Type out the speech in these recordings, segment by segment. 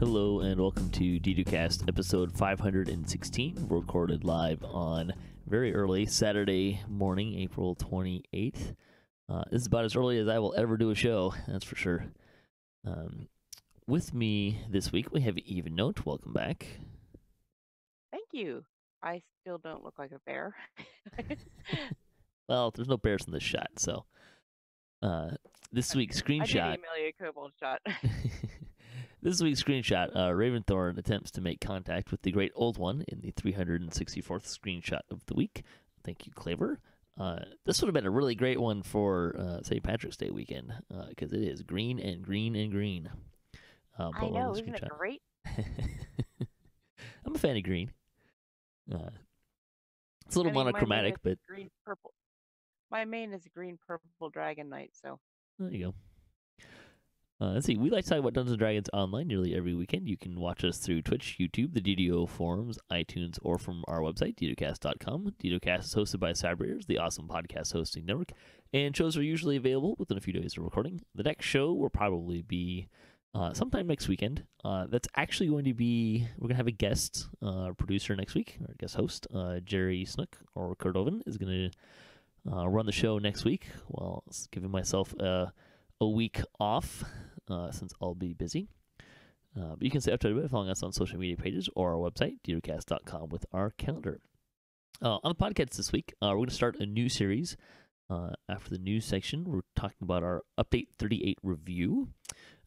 Hello and welcome to DDOCast episode 516, recorded live on very early Saturday morning, April 28th. This is about as early as I will ever do a show, that's for sure. With me this week, we have Evennote. Welcome back. Thank you. I still don't look like a bear. Well, there's no bears in this shot, so this week's I did screenshot. email you a kobold shot. This week's screenshot, Raventhorn attempts to make contact with the Great Old One in the 364th screenshot of the week. Thank you, Claver. This would have been a really great one for St. Patrick's Day weekend, because it is green and green and green. I know, isn't it great? I'm a fan of green. It's a little monochromatic, but green purple. My main is green purple dragon knight, so there you go. Let's see. We like to talk about Dungeons & Dragons online nearly every weekend. You can watch us through Twitch, YouTube, the DDO forums, iTunes, or from our website, DDOCast.com. DDOCast is hosted by Cyberators, the awesome podcast hosting network, and shows are usually available within a few days of recording. The next show will probably be sometime next weekend. That's actually going to be, we're going to have a guest producer next week, or guest host, Jerry Snook, or Cordovan, is going to run the show next week while giving myself a week off. Since I'll be busy. But you can stay up to date by following us on social media pages or our website, DDOcast.com, with our calendar. On the podcast this week, we're going to start a new series. After the news section, we're talking about our Update 38 review,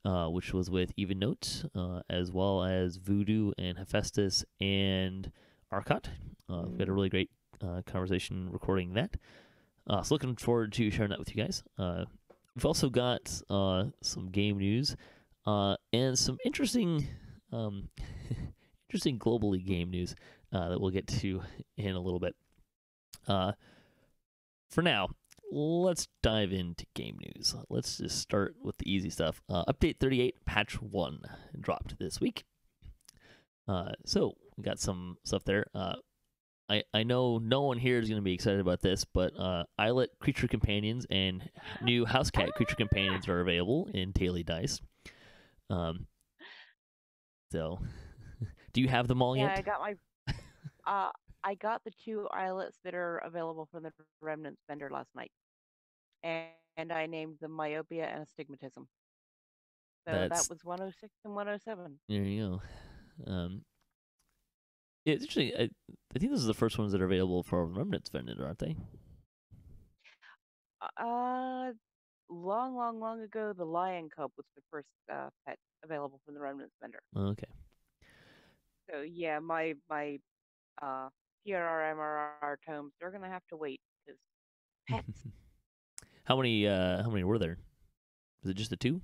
which was with Evennote, as well as Voodu and Hephaestas and Arkat. We had a really great conversation recording that. So looking forward to sharing that with you guys. We've also got some game news and some interesting globally game news that we'll get to in a little bit. For now, let's dive into game news. Let's just start with the easy stuff. Update 38, patch 1 dropped this week. So we got some stuff there. I know no one here is going to be excited about this, but Islet creature companions and new house cat creature companions are available in Daily Dice. So, do you have them all yet? I got my. I got the 2 islets that are available from the Remnants vendor last night, and I named them Myopia and Astigmatism. So that was 106 and 107. There you go. Yeah, it's actually, I think this is the first ones that are available for Remnants vendor, aren't they? Long ago, the Lion Cub was the first pet available from the Remnants vendor. Okay. So yeah, my PRR MRR tomes, they're gonna have to wait because pets. How many were there? Was it just the 2?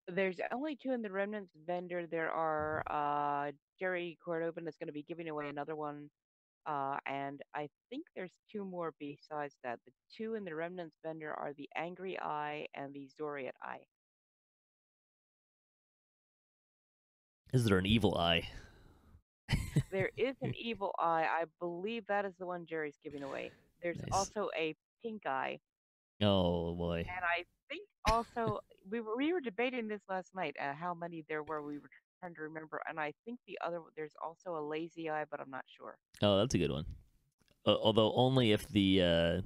There's only 2 in the Remnants vendor. There are Jerry Cordovan is going to be giving away another one, and I think there's 2 more besides that. The 2 in the Remnants vendor are the Angry Eye and the Zoriat Eye. Is there an evil eye? There is an evil eye. I believe that is the one Jerry's giving away. There's also a pink eye. Oh boy! And I think also we were debating this last night. How many there were? We were trying to remember, and I think there's also a lazy eye, but I'm not sure. Oh, that's a good one. Although only if the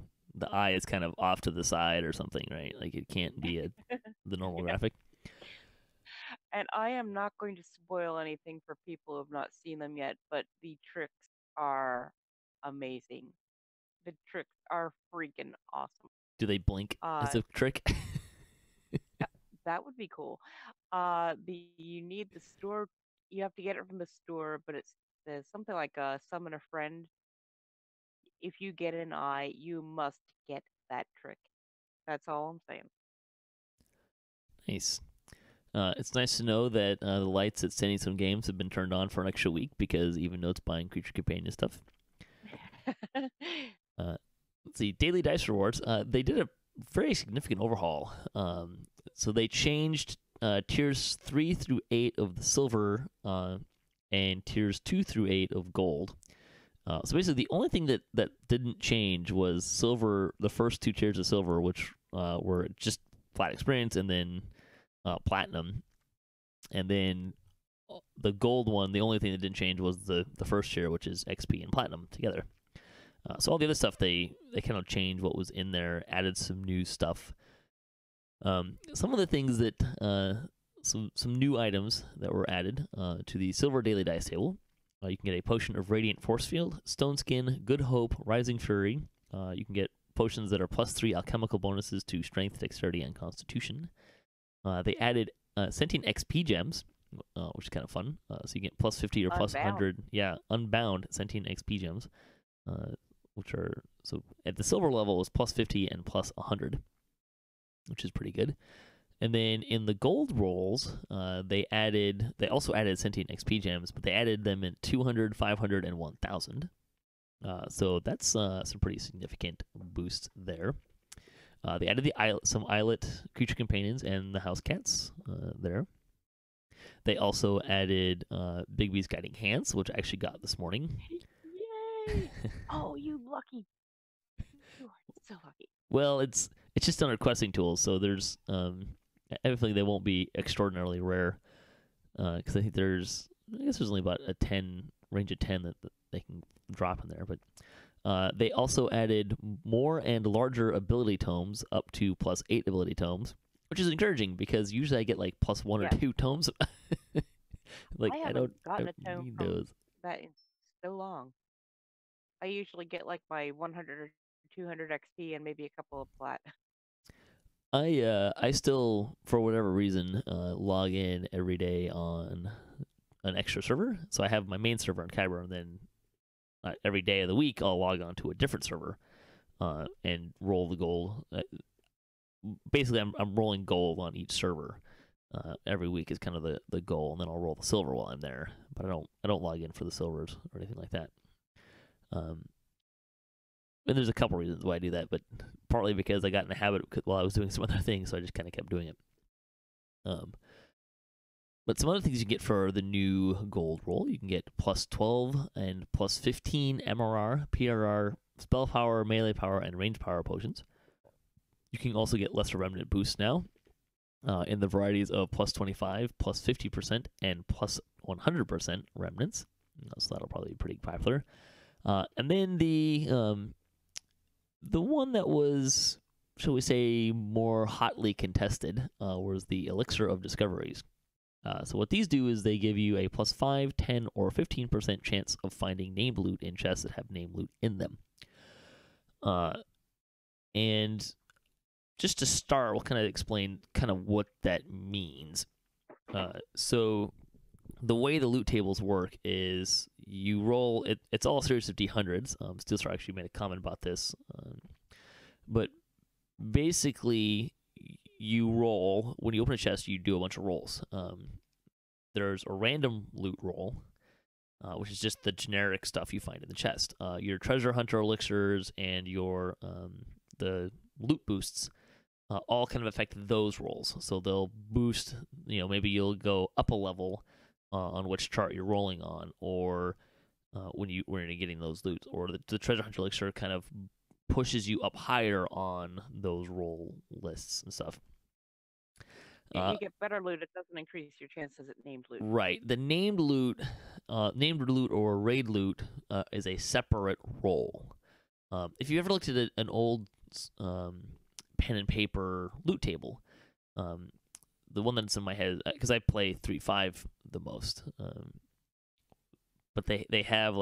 eye is kind of off to the side or something, right? Like it can't be the normal graphic. And I am not going to spoil anything for people who have not seen them yet, but the tricks are amazing. The tricks are freaking awesome. Do they blink as a trick? That would be cool. You need the store. You have to get it from the store, but it's something like summon a friend. If you get an eye, you must get that trick. That's all I'm saying. Nice. It's nice to know that the lights at Standing Stone Games have been turned on for an extra week because Evennote's buying creature companion stuff. Let's see, Daily Dice Rewards. They did a very significant overhaul. So they changed tiers 3 through 8 of the silver and tiers 2 through 8 of gold. So basically, the only thing that didn't change was silver. The first 2 tiers of silver, which were just flat experience, and then platinum. And then the gold one, the only thing that didn't change was the first tier, which is XP and platinum together. So all the other stuff, they kind of changed what was in there, added some new stuff. Some of the things that some new items that were added to the silver daily dice table. You can get a potion of Radiant Force Field, Stone Skin, Good Hope, Rising Fury. You can get potions that are +3 alchemical bonuses to Strength, Dexterity, and Constitution. They added Sentient XP gems, which is kind of fun. So you get +50 or +100. Yeah, Unbound Sentient XP gems, which are, so at the silver level it was +50 and +100, which is pretty good. And then in the gold rolls, they also added Sentient XP gems, but they added them in 200, 500, and 1,000. So that's some pretty significant boost there. They added some Islet creature companions and the house cats there. They also added Bigby's Guiding Hands, which I actually got this morning. Yay! Oh, you lucky! You are so lucky. Well, it's just under questing tools, so there's everything they won't be extraordinarily rare, because I think there's only about a range of 10 that they can drop in there. But they also added more and larger ability tomes, up to +8 ability tomes, which is encouraging because usually I get like +1 or 2 tomes. Like I don't gotten a tome need from those. that in so long. I usually get like my 100 or 200 XP and maybe a couple of plat. I still, for whatever reason, log in every day on an extra server. So I have my main server on Kyber, and then every day of the week I'll log on to a different server and roll the gold. Basically, I'm rolling gold on each server every week is kind of the goal, and then I'll roll the silver while I'm there. But I don't log in for the silvers or anything like that. And there's a couple reasons why I do that, but partly because I got in the habit while I was doing some other things, so I just kind of kept doing it. But some other things you get for the new gold roll, you can get +12 and +15 MRR, PRR, spell power, melee power, and range power potions. You can also get lesser remnant boosts now in the varieties of +25, +50%, and +100% remnants. So that'll probably be pretty popular. And then the one that was, shall we say, more hotly contested was the Elixir of Discoveries. So what these do is they give you a +5, 10, or 15% chance of finding named loot in chests that have named loot in them. And just to start, we'll kind of explain kind of what that means. So the way the loot tables work is you roll, it's all a series of D100s. Steelstar actually made a comment about this. But basically, you roll, when you open a chest, you do a bunch of rolls. There's a random loot roll, which is just the generic stuff you find in the chest. Your treasure hunter elixirs and your the loot boosts all kind of affect those rolls. So they'll boost, maybe you'll go up a level on which chart you're rolling on, or when you're getting those loots, or the treasure hunter elixir kind of pushes you up higher on those roll lists and stuff. You get better loot, it doesn't increase your chances at named loot. Right. The named loot or raid loot is a separate roll. If you ever looked at an old pen and paper loot table, the one that's in my head, because I play 3.5 the most, but they have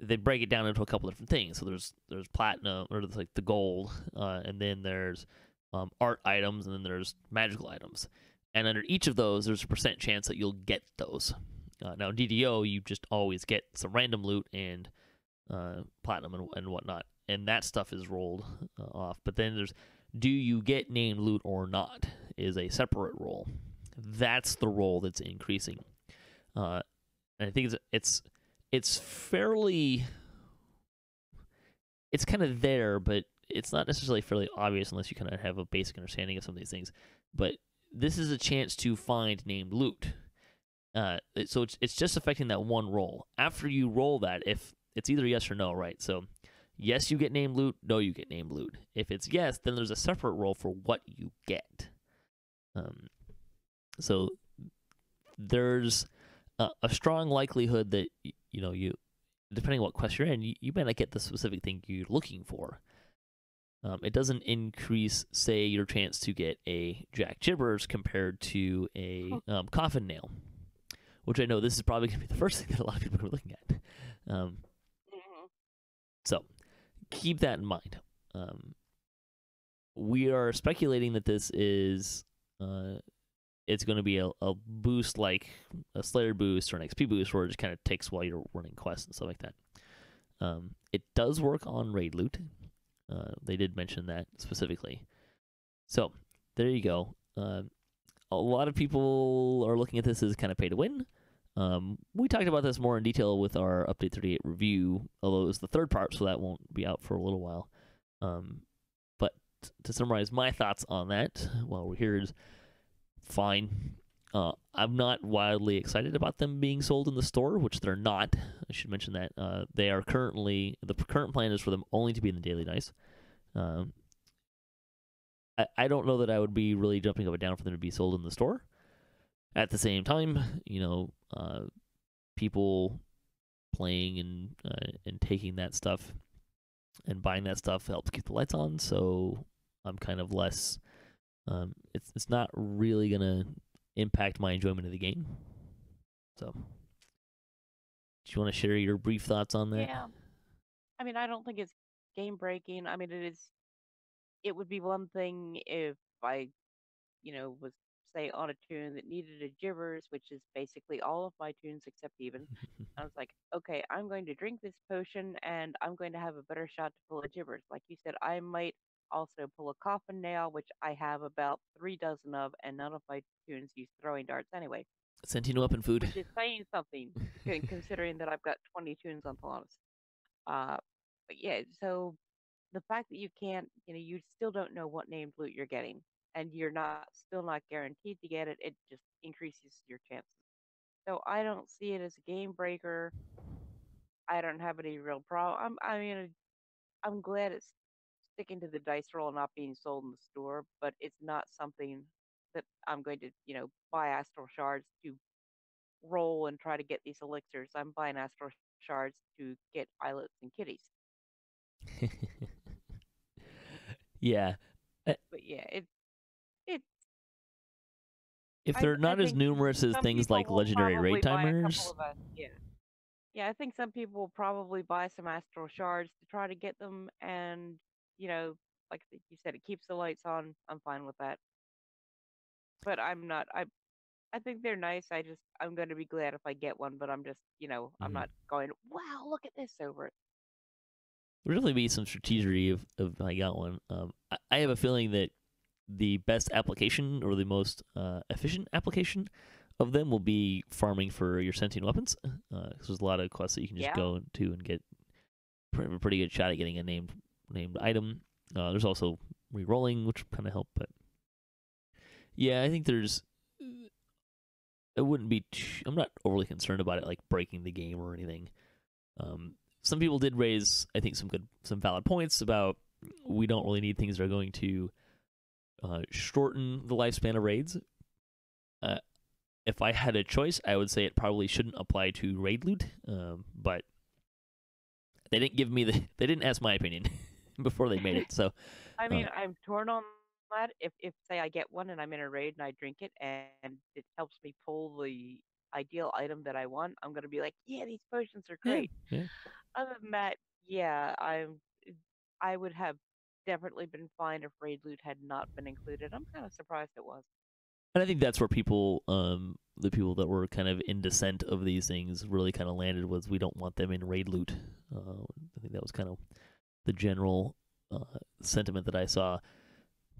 they break it down into a couple different things. So there's platinum, or there's the gold, and then there's art items, and then there's magical items. And under each of those, there's a % chance that you'll get those. Now in DDO, you just always get some random loot and platinum and whatnot, and that stuff is rolled off. But then there's, do you get named loot or not, is a separate roll. That's the roll that's increasing. And I think it's fairly, it's kind of there, but it's not necessarily fairly obvious unless you kind of have a basic understanding of some of these things. But this is a chance to find named loot. So it's just affecting that one roll. After you roll that, if it's either yes or no, right? So yes, you get named loot. No, you get named loot. If it's yes, then there's a separate roll for what you get. So there's a strong likelihood that you depending on what quest you're in, you might not get the specific thing you're looking for. It doesn't increase, say, your chance to get a Jack Gibbers compared to a coffin nail, which I know this is probably going to be the first thing that a lot of people are looking at. So keep that in mind. We are speculating that this is it's going to be a boost like a Slayer boost or an XP boost where it just kind of takes while you're running quests and stuff like that. It does work on raid loot. They did mention that specifically. So there you go. A lot of people are looking at this as kind of pay to win. We talked about this more in detail with our Update 38 review, although it was the third part, so that won't be out for a little while. But to summarize my thoughts on that while we're here is fine. I'm not wildly excited about them being sold in the store, which they're not. I should mention that. They are currently, the current plan is for them only to be in the daily dice. I don't know that I would be really jumping up and down for them to be sold in the store. At the same time, people playing and taking that stuff and buying that stuff helps keep the lights on, so I'm kind of less... it's not really going to impact my enjoyment of the game. So, do you want to share your brief thoughts on that? Yeah. I mean, I don't think it's game breaking. I mean, it would be one thing if I, was, say, on a tune that needed a Gibbers, which is basically all of my tunes except Even. I was like, okay, I'm going to drink this potion and I'm going to have a better shot to pull a Gibbers. Like you said, I might also pull a coffin nail, which I have about 3 dozen of, and none of my tunes use throwing darts anyway. Sentient weapon food. Which is saying something, considering that I've got 20 tunes on Polaris. But yeah, so the fact that you can't, you still don't know what named loot you're getting, and you're still not guaranteed to get it, it just increases your chances. So I don't see it as a game breaker. I don't have any real problem. I'm glad it's sticking to the dice roll, not being sold in the store, but it's not something that I'm going to, buy astral shards to roll and try to get these elixirs. I'm buying astral shards to get islets and kitties. Yeah. But yeah, it's if they're not as numerous as things like legendary raid timers. Yeah, I think some people will probably buy some astral shards to try to get them, and like you said, it keeps the lights on. I'm fine with that. But I'm not. I think they're nice. I'm going to be glad if I get one, but I'm just, I'm not going, wow, look at this over it. There'll really be some strategy if I got one. I have a feeling that the best application or the most efficient application of them will be farming for your sentient weapons. Because there's a lot of quests that you can just go to and get a pretty good shot at getting a named item. There's also re-rolling, which kind of help, but yeah, I think there's... It wouldn't be... I'm not overly concerned about it, like, breaking the game or anything. Some people did raise, I think, some valid points about we don't really need things that are going to shorten the lifespan of raids. If I had a choice, I would say it probably shouldn't apply to raid loot, but they didn't ask my opinion before they made it. So, I mean, I'm torn on that. If say I get one and I'm in a raid and I drink it and it helps me pull the ideal item that I want, I'm gonna be like, yeah, these potions are great. Yeah. Other than that, yeah, I would have definitely been fine if raid loot had not been included. I'm kind of surprised it was. And I think that's where people, the people that were kind of in dissent of these things really kind of landed was we don't want them in raid loot. I think that was kind of the general sentiment that I saw.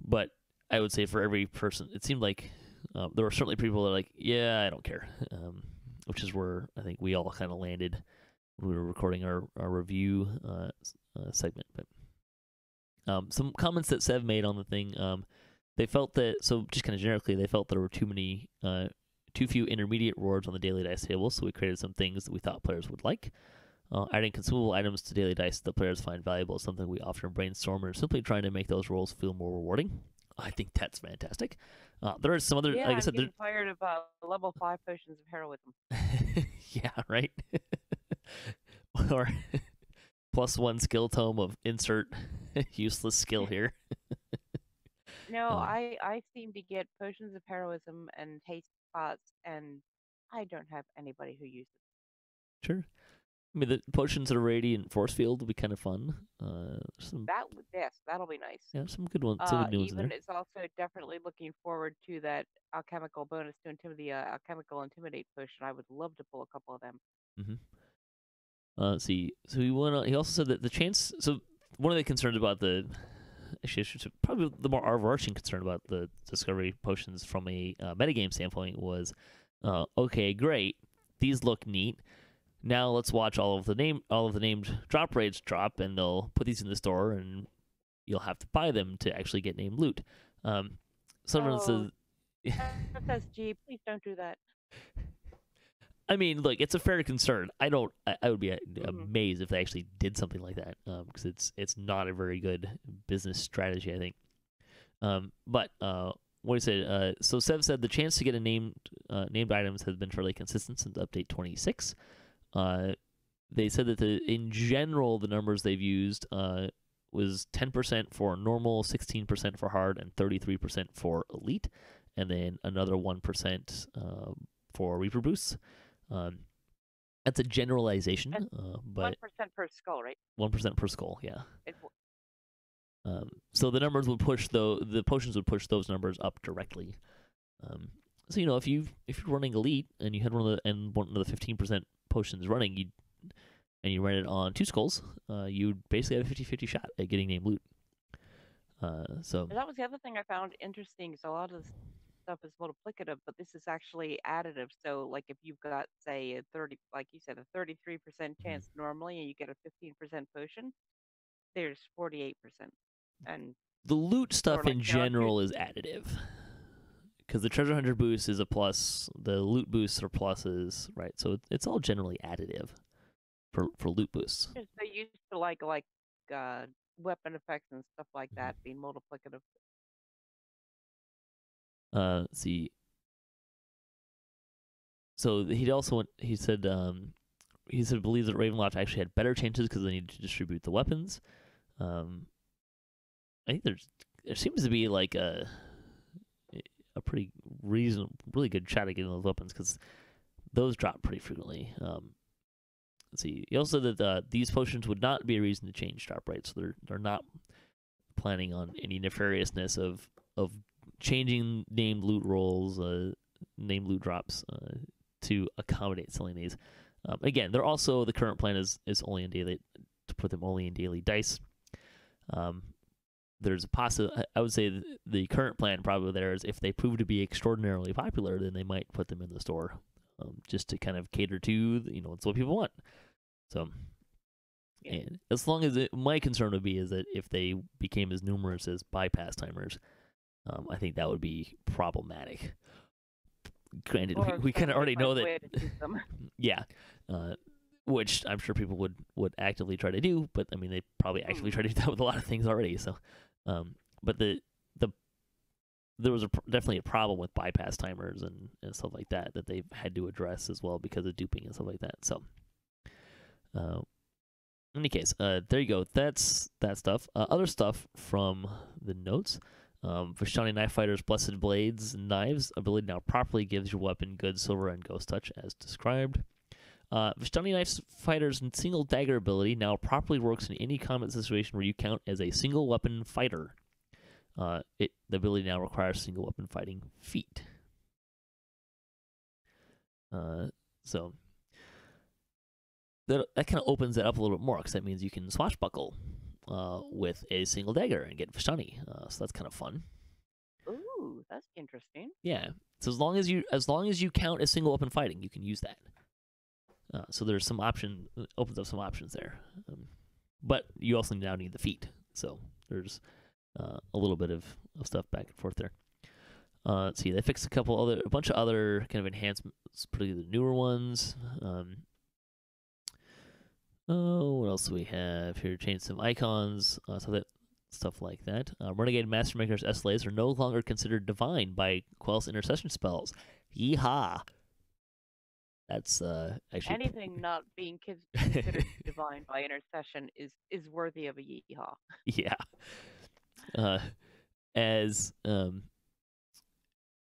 But I would say for every person, it seemed like there were certainly people that were like, yeah, I don't care, which is where I think we all kind of landed when we were recording our review segment. But some comments that Sev made on the thing, they felt that, so just kind of generically, they felt there were too few intermediate rewards on the daily dice table, so we created some things that we thought players would like. Adding consumable items to daily dice that players find valuable is something we often brainstorm, or simply trying to make those roles feel more rewarding. I think that's fantastic. There are some other, Yeah, like I I'm said, getting tired of level 5 potions of heroism. yeah, right. Or +1 skill tome of insert useless skill here. No, Um, I seem to get potions of heroism and haste pots, and I don't have anybody who uses sure. I mean, the potions of radiant force field will be kind of fun. Some that. Yes, that'll be nice. yeah, some good ones, some good new ones in Even there. it's also definitely looking forward to that alchemical bonus to intimidate, alchemical intimidate potion. I would love to pull a couple of them. Mm-hmm. Let's see. So he also said that the chance. So one of the concerns about the actually, probably the more overarching concern about the discovery potions from a metagame standpoint was, okay, great, these look neat. Now let's watch all of the named drop rates drop, and they'll put these in the store, and you'll have to buy them to actually get named loot. Someone Oh, says, FSG, please don't do that. I mean, look, it's a fair concern. I would be Hmm. amazed if they actually did something like that, because it's not a very good business strategy, I think. But what he said, so Sev said the chance to get a named items has been fairly consistent since update 26. They said that in general the numbers they've used was 10% for normal, 16% for hard, and 33% for elite, and then another 1% for Reaper boosts. That's a generalization, And but 1% per skull, right? 1% per skull, yeah. It, So the numbers would push the potions would push those numbers up directly. So if you're running elite and you had one of the 15% potions running, you ran it on 2 skulls, you'd basically have a 50-50 shot at getting named loot. So that was the other thing I found interesting. So a lot of this stuff is multiplicative, but this is actually additive. So like if you've got say a 30, like you said, a 33% chance normally, and you get a 15% potion, there's 48%, and the loot or stuff like in there are two. general is additive. Because the treasure hunter boost is a plus, the loot boosts are pluses, right? So it's all generally additive for loot boosts. They used to uh, weapon effects and stuff like that being multiplicative. Let's see. So he said believes that Ravenloft actually had better chances because they needed to distribute the weapons. I think there seems to be like a pretty really good shot at getting those weapons because those drop pretty frequently. Let's see. He also said that these potions would not be a reason to change drop rates. So they're not planning on any nefariousness of changing named loot rolls, named loot drops to accommodate selling these. Again, they're also the current plan is only in daily to put them only in daily dice. There's a I would say the current plan probably there is if they prove to be extraordinarily popular, then they might put them in the store, just to kind of cater to it's what people want. So, and as long as my concern would be is that if they became as numerous as bypass timers, I think that would be problematic. Granted, we kind of already know that. Yeah, which I'm sure people would actively try to do, but I mean they probably actively try to do that with a lot of things already. So, but there was definitely a problem with bypass timers and stuff like that they've had to address as well because of duping and stuff like that. So, in any case, there you go. That's that stuff. Other stuff from the notes. Vistani Knife Fighter's Blessed Blades and Knives ability now properly gives your weapon good silver and ghost touch as described. Vistani Knife Fighter's single dagger ability now properly works in any combat situation where you count as a single weapon fighter. The ability now requires single weapon fighting feat. So that kind of opens it up a little bit more because that means you can swashbuckle with a single dagger and get Vistani. So that's kind of fun. Ooh, that's interesting. Yeah. So as long as you count as single weapon fighting, you can use that. So there's some opens up some options there. But you also now need the feat. So there's a little bit of stuff back and forth there. Let's see, they fixed a bunch of other kind of enhancements, particularly the newer ones. What else do we have here? Changed some icons. So that stuff like that. Renegade Master Maker's SLAs are no longer considered divine by Quell's intercession spells. Yeehaw! That's actually Anything not being considered divine by intercession is worthy of a yeehaw. yeah. As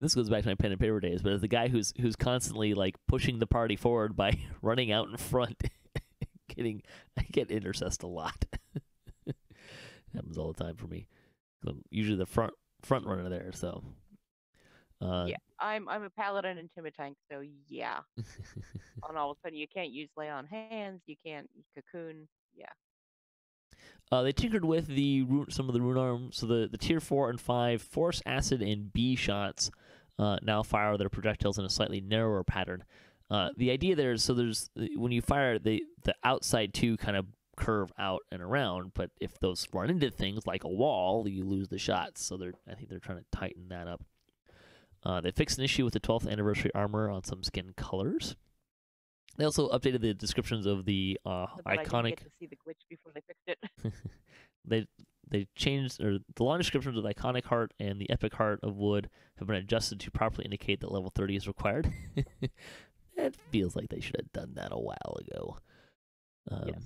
this goes back to my pen and paper days, but as the guy who's constantly like pushing the party forward by running out in front, I get intercessed a lot. Happens all the time for me. I'm usually the front runner there, so. Yeah, I'm a paladin and timid tank, so yeah. And all of a sudden, you can't use lay on hands. You can't cocoon. Yeah. They tinkered with some of the rune arms, so the tier 4 and 5 force, acid, and B shots now fire their projectiles in a slightly narrower pattern. The idea there is there's when you fire the outside two kind of curve out and around, but if those run into things like a wall, you lose the shots. So I think they're trying to tighten that up. They fixed an issue with the 12th anniversary armor on some skin colors. They also updated the descriptions of the iconic. I didn't get to see the glitch before they fixed it. They changed, or the long descriptions of the iconic heart and the epic heart of wood have been adjusted to properly indicate that level 30 is required. It feels like they should have done that a while ago. Yes.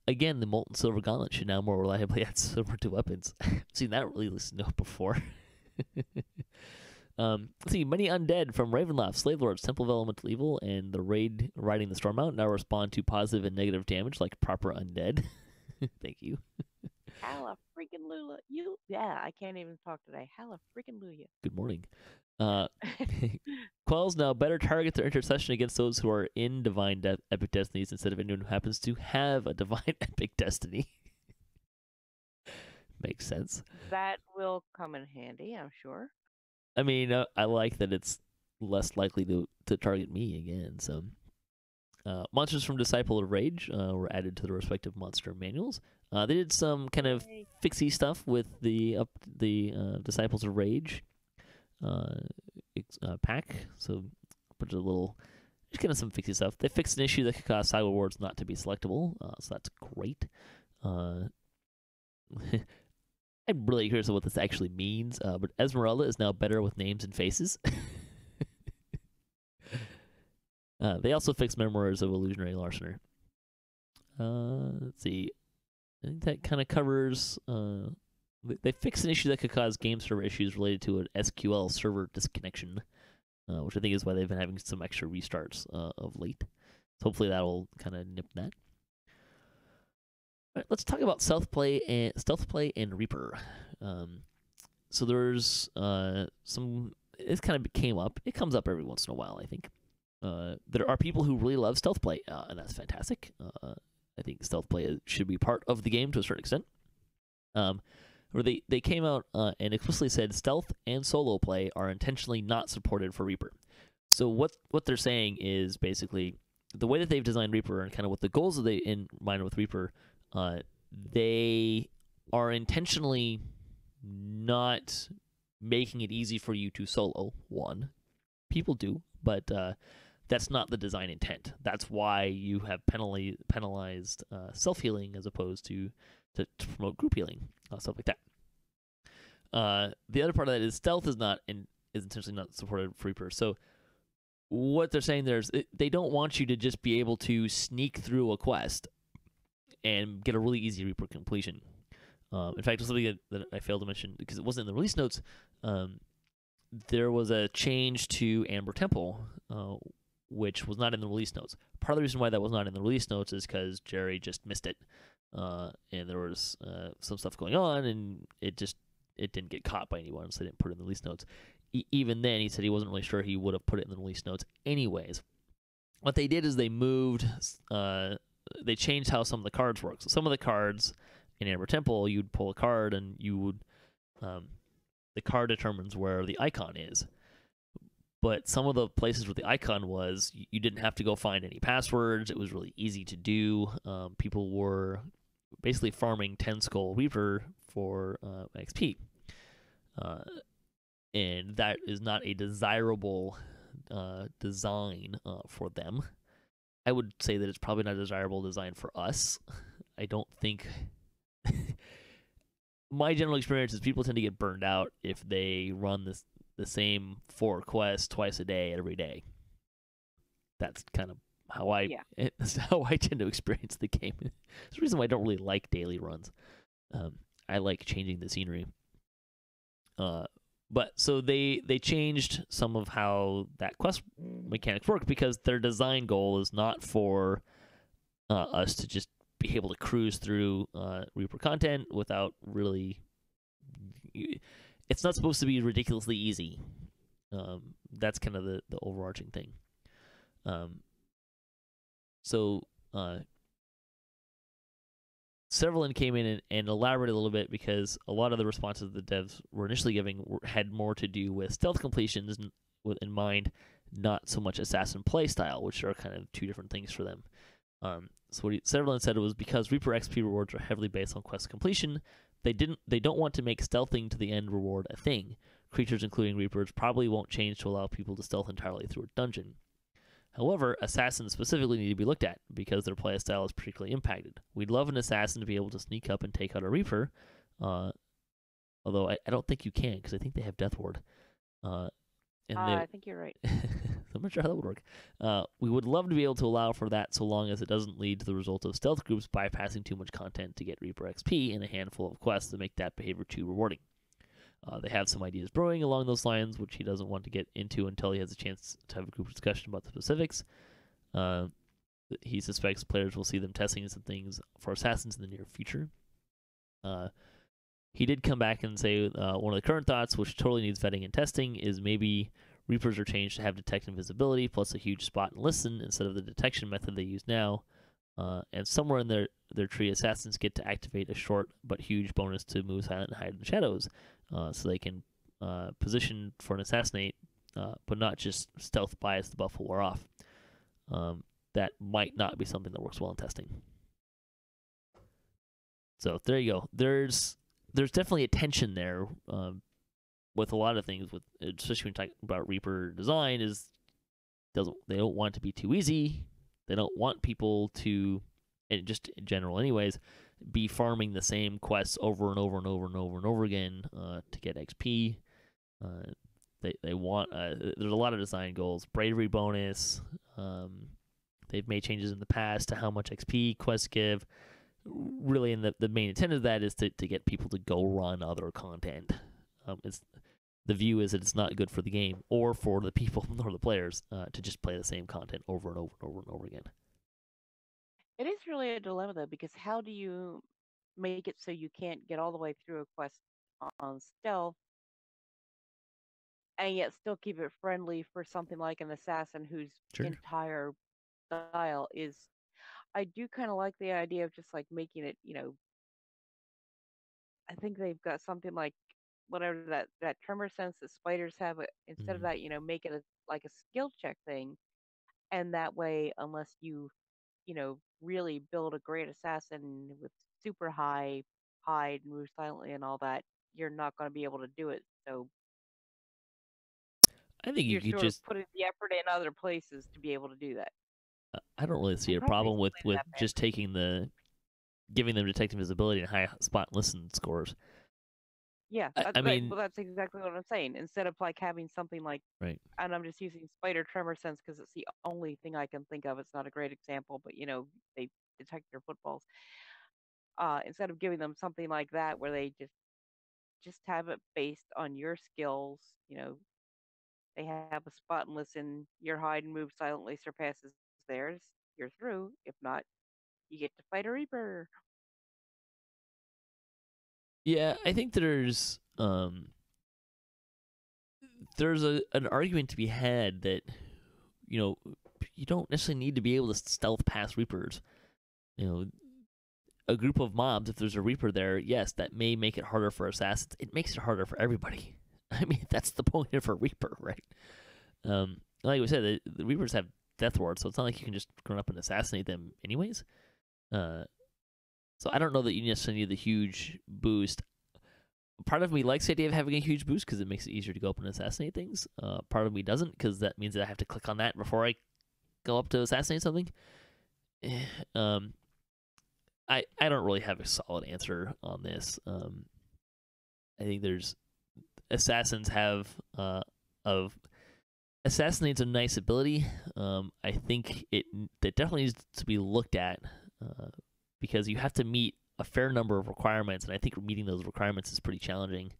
Again, the molten silver gauntlet should now more reliably add silver to weapons. I've seen that released note before. Let's see, many undead from Ravenloft, Slave Lords, Temple of Elemental Evil, and the raid riding the Storm Mount now respond to positive and negative damage like proper undead. Thank you. Halla freaking Lula. Yeah, I can't even talk today. Halla freaking Luya. Good morning. Quells now better target their intercession against those who are in divine epic destinies instead of anyone who happens to have a divine epic destiny. Makes sense. That will come in handy, I'm sure. I mean, I like that it's less likely to target me again. So, monsters from Disciple of Rage were added to the respective monster manuals. They did some kind of fixie stuff with the Disciples of Rage pack. So, a bunch of little, just kind of some fixie stuff. They fixed an issue that could cause side rewards not to be selectable. So that's great. I'm really curious of what this actually means, but Esmeralda is now better with names and faces. They also fixed Memoirs of Illusionary Larcener. Let's see. I think that kind of covers... they fixed an issue that could cause game server issues related to an SQL server disconnection, which I think is why they've been having some extra restarts of late. So hopefully that will kind of nip that. All right, let's talk about stealth play and Reaper. So there's some. It kind of came up. It comes up every once in a while, I think. There are people who really love stealth play, and that's fantastic. I think stealth play should be part of the game to a certain extent. Where they came out and explicitly said stealth and solo play are intentionally not supported for Reaper. So what they're saying is basically the way that they've designed Reaper and kind of what the goals that they in mind with Reaper. They are intentionally not making it easy for you to solo. One, people do, but that's not the design intent. That's why you have penalized self-healing as opposed to promote group healing, stuff like that. The other part of that is stealth is intentionally not supported for Reaper. So what they're saying there is they don't want you to just be able to sneak through a quest and get a really easy Reaper completion. In fact, something that I failed to mention, because it wasn't in the release notes, there was a change to Amber Temple, which was not in the release notes. Part of the reason why that was not in the release notes is because Jerry just missed it. And there was some stuff going on, and it didn't get caught by anyone, so they didn't put it in the release notes. Even then, he said he wasn't really sure he would have put it in the release notes anyways. What they did is they moved... they changed how some of the cards work. So some of the cards in Amber Temple, you'd pull a card and you would, the card determines where the icon is. But some of the places where the icon was, you didn't have to go find any passwords. It was really easy to do. People were basically farming 10 Skull Reaper for XP. And that is not a desirable design for them. I would say that it's probably not a desirable design for us. I don't think... my general experience is people tend to get burned out if they run the same 4 quests twice a day every day. That's kind of how that's how I tend to experience the game. It's the reason why I don't really like daily runs. I like changing the scenery. But so they changed some of how that quest mechanics work, because their design goal is not for us to just be able to cruise through Reaper content without really. It's not supposed to be ridiculously easy. That's kind of the overarching thing. So Severlin came in and elaborated a little bit, because a lot of the responses the devs were initially giving had more to do with stealth completions in mind, not so much assassin playstyle, which are kind of two different things for them. So what Severlin said was, because Reaper XP rewards are heavily based on quest completion, they don't want to make stealthing to the end reward a thing. Creatures, including Reapers, probably won't change to allow people to stealth entirely through a dungeon. However, assassins specifically need to be looked at, because their playstyle is particularly impacted. We'd love an assassin to be able to sneak up and take out a Reaper, although I don't think you can, because I think they have Death Ward. I think you're right. I'm not sure how that would work. We would love to be able to allow for that, so long as it doesn't lead to the result of stealth groups bypassing too much content to get Reaper XP and a handful of quests to make that behavior too rewarding. They have some ideas brewing along those lines, which he doesn't want to get into until he has a chance to have a group discussion about the specifics. He suspects players will see them testing some things for assassins in the near future. He did come back and say one of the current thoughts, which totally needs vetting and testing, is maybe Reapers are changed to have detect and visibility plus a huge spot and listen instead of the detection method they use now. And somewhere in their tree, assassins get to activate a short but huge bonus to move silent and hide in the shadows, so they can position for an assassinate, but not just stealth by as the buff will wear off. That might not be something that works well in testing. So there you go. There's definitely a tension there with a lot of things, with especially when you talk about Reaper design. They don't want it to be too easy. They don't want people to, and just in general anyways, be farming the same quests over and over and over and over and over again to get XP. They want there's a lot of design goals. Bravery bonus. They've made changes in the past to how much XP quests give. Really, and the main intent of that is to get people to go run other content. The view is that it's not good for the game or for the people or the players to just play the same content over and over and over and over again. It is really a dilemma, though, because how do you make it so you can't get all the way through a quest on stealth and yet still keep it friendly for something like an assassin whose entire style is. I do kind of like the idea of just like making it, I think they've got something like whatever that tremor sense that spiders have. Instead of that, make it like a skill check thing, and that way, unless you really build a great assassin with super high hide and move silently and all that, you're not going to be able to do it. So I think you're you sort just of putting the effort in other places to be able to do that. I don't really see a problem with just giving them detective visibility and high spot and listen scores. Yeah, I mean, well, that's exactly what I'm saying. Instead of like having something like, right, and I'm just using spider tremor sense because it's the only thing I can think of. It's not a great example, but they detect your footballs. Instead of giving them something like that where they just have it based on your skills, they have a spot and listen. Your hide and move silently surpasses theirs. You're through. If not, you get to fight a Reaper. yeah, I think there's an argument to be had that you don't necessarily need to be able to stealth past Reapers. A group of mobs, if there's a Reaper there, yes, that may make it harder for assassins. It makes it harder for everybody. I mean, that's the point of a Reaper, right? Like we said, the Reapers have Death Ward, so it's not like you can just run up and assassinate them anyways. So I don't know that you necessarily need the huge boost. Part of me likes the idea of having a huge boost because it makes it easier to go up and assassinate things. Part of me doesn't, because that means that I have to click on that before I go up to assassinate something. I don't really have a solid answer on this. I think there's assassins have of assassinate's a nice ability. I think that definitely needs to be looked at because you have to meet a fair number of requirements, and I think meeting those requirements is pretty challenging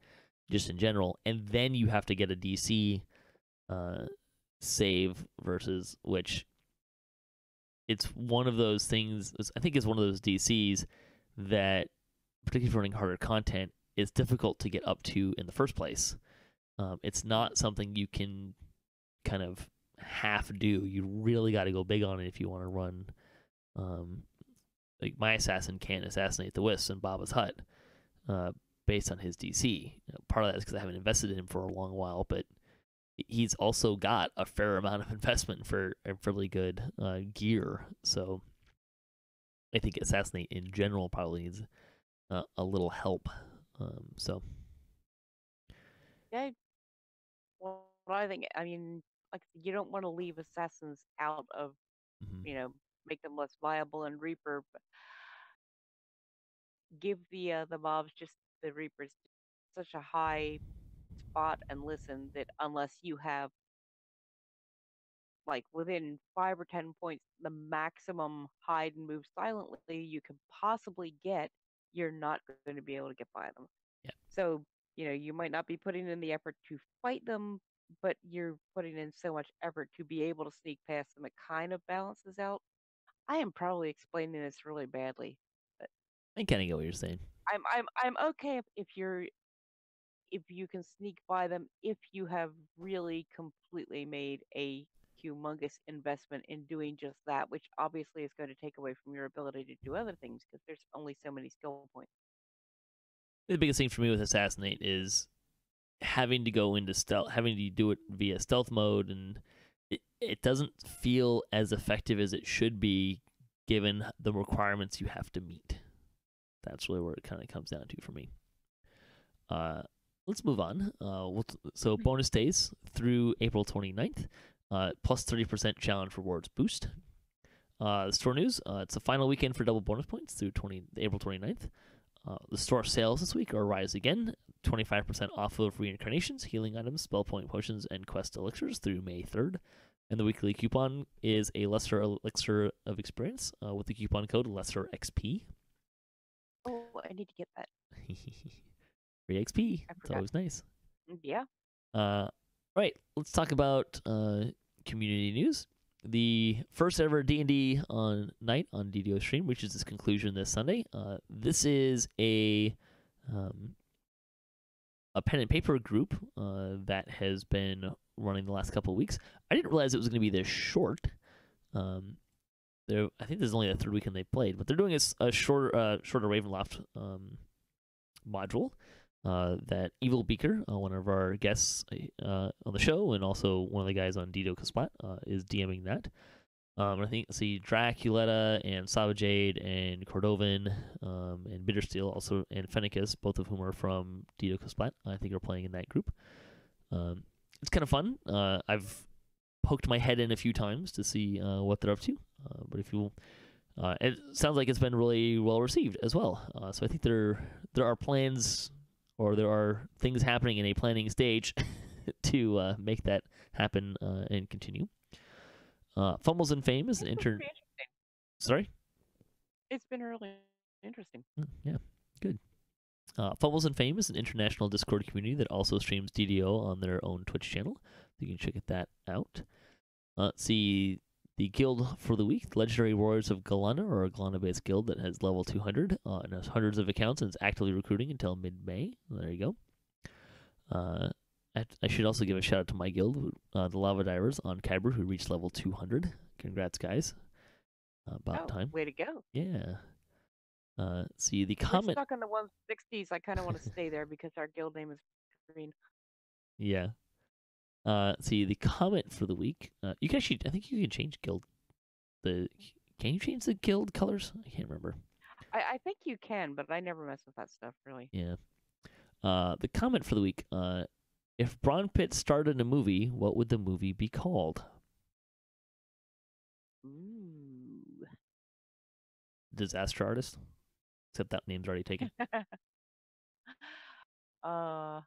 just in general. And then you have to get a DC save versus which it's one of those things. I think it's one of those DCs that, particularly for running harder content, is difficult to get up to in the first place. It's not something you can kind of half do. You really got to go big on it if you want to run. Like my assassin can't assassinate the Wisps in Baba's Hut based on his DC. Part of that is because I haven't invested in him for a long while, but he's also got a fair amount of investment for a fairly good gear. So I think assassinate in general probably needs a little help. So Yeah, well, I think, I mean, like you don't want to leave assassins out of, mhm. make them less viable in Reaper, but give the mobs just the Reapers such a high spot and listen that unless you have like within 5 or 10 points the maximum hide and move silently you can possibly get, you're not going to be able to get by them. Yeah, So, you might not be putting in the effort to fight them, but you're putting in so much effort to be able to sneak past them. It kind of balances out. I am probably explaining this really badly, but I kind of get what you're saying. I'm okay if you can sneak by them if you have really completely made a humongous investment in doing just that, which obviously is going to take away from your ability to do other things because there's only so many skill points. The biggest thing for me with assassinate is having to go into stealth, having to do it via stealth mode, and it doesn't feel as effective as it should be given the requirements you have to meet. That's really where it kind of comes down to for me. Let's move on. So bonus days through April 29th, plus 30% challenge rewards boost. The store news, it's the final weekend for double bonus points through April 29th. The store sales this week are Rise Again, 25% off of reincarnations, healing items, spell point potions, and quest elixirs through May 3rd. And the weekly coupon is a lesser elixir of experience with the coupon code Lesser XP. Oh, I need to get that. Free XP. I It's forgot. always nice. Yeah. Right. Let's talk about community news. The first ever D&D night on DDO stream reaches its conclusion this Sunday. This is a pen and paper group that has been running the last couple of weeks. I didn't realize it was going to be this short. I think this is only the third weekend they played, but they're doing a shorter Ravenloft module that Evil Beaker, one of our guests on the show, and also one of the guys on DDOCast, is DMing that. I think Draculetta and Savajade and Cordovan and Bittersteel also and Fennicus, both of whom are from DDOCast, I think are playing in that group. It's kind of fun. I've poked my head in a few times to see what they're up to, but if you it sounds like it's been really well received as well. So I think there are plans, or there are things happening in a planning stage to make that happen and continue. Fumbles and Fame is an intern. Sorry? It's been really interesting. Yeah, good. Fumbles and Fame is an international Discord community that also streams DDO on their own Twitch channel. You can check that out. See the guild for the week, the Legendary Warriors of Galana, or a Galana-based guild that has level 200 and has hundreds of accounts and is actively recruiting until mid-May. There you go. I should also give a shout out to my guild, the Lava Divers on Kyber, who reached level 200. Congrats, guys. About time. Way to go. Yeah. See the We're comment. stuck in the 160s. I kind of want to stay there because our guild name is green. Yeah. See the comment for the week. You can actually, I think you can change guild. Can you change the guild colors? I can't remember. I think you can, but I never mess with that stuff really. Yeah. The comment for the week. If Braun Pitt starred in a movie, what would the movie be called? Ooh. Disaster Artist. Except that name's already taken. Uh,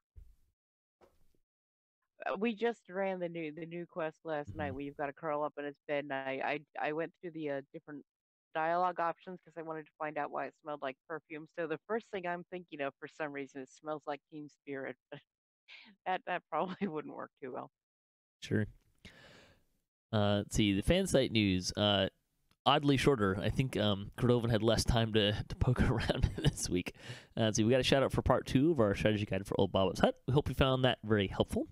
we just ran the new quest last Hmm. night where you've got to curl up in his bed, and I went through the different dialogue options because I wanted to find out why it smelled like perfume. So the first thing I'm thinking of for some reason, it smells like Team Spirit. That probably wouldn't work too well. Sure. Let's see, the fan site news. Oddly shorter. I think Cordovan had less time to poke around this week. Let's see, we got a shout out for part 2 of our strategy guide for Old Baba's Hut. We hope you found that very helpful.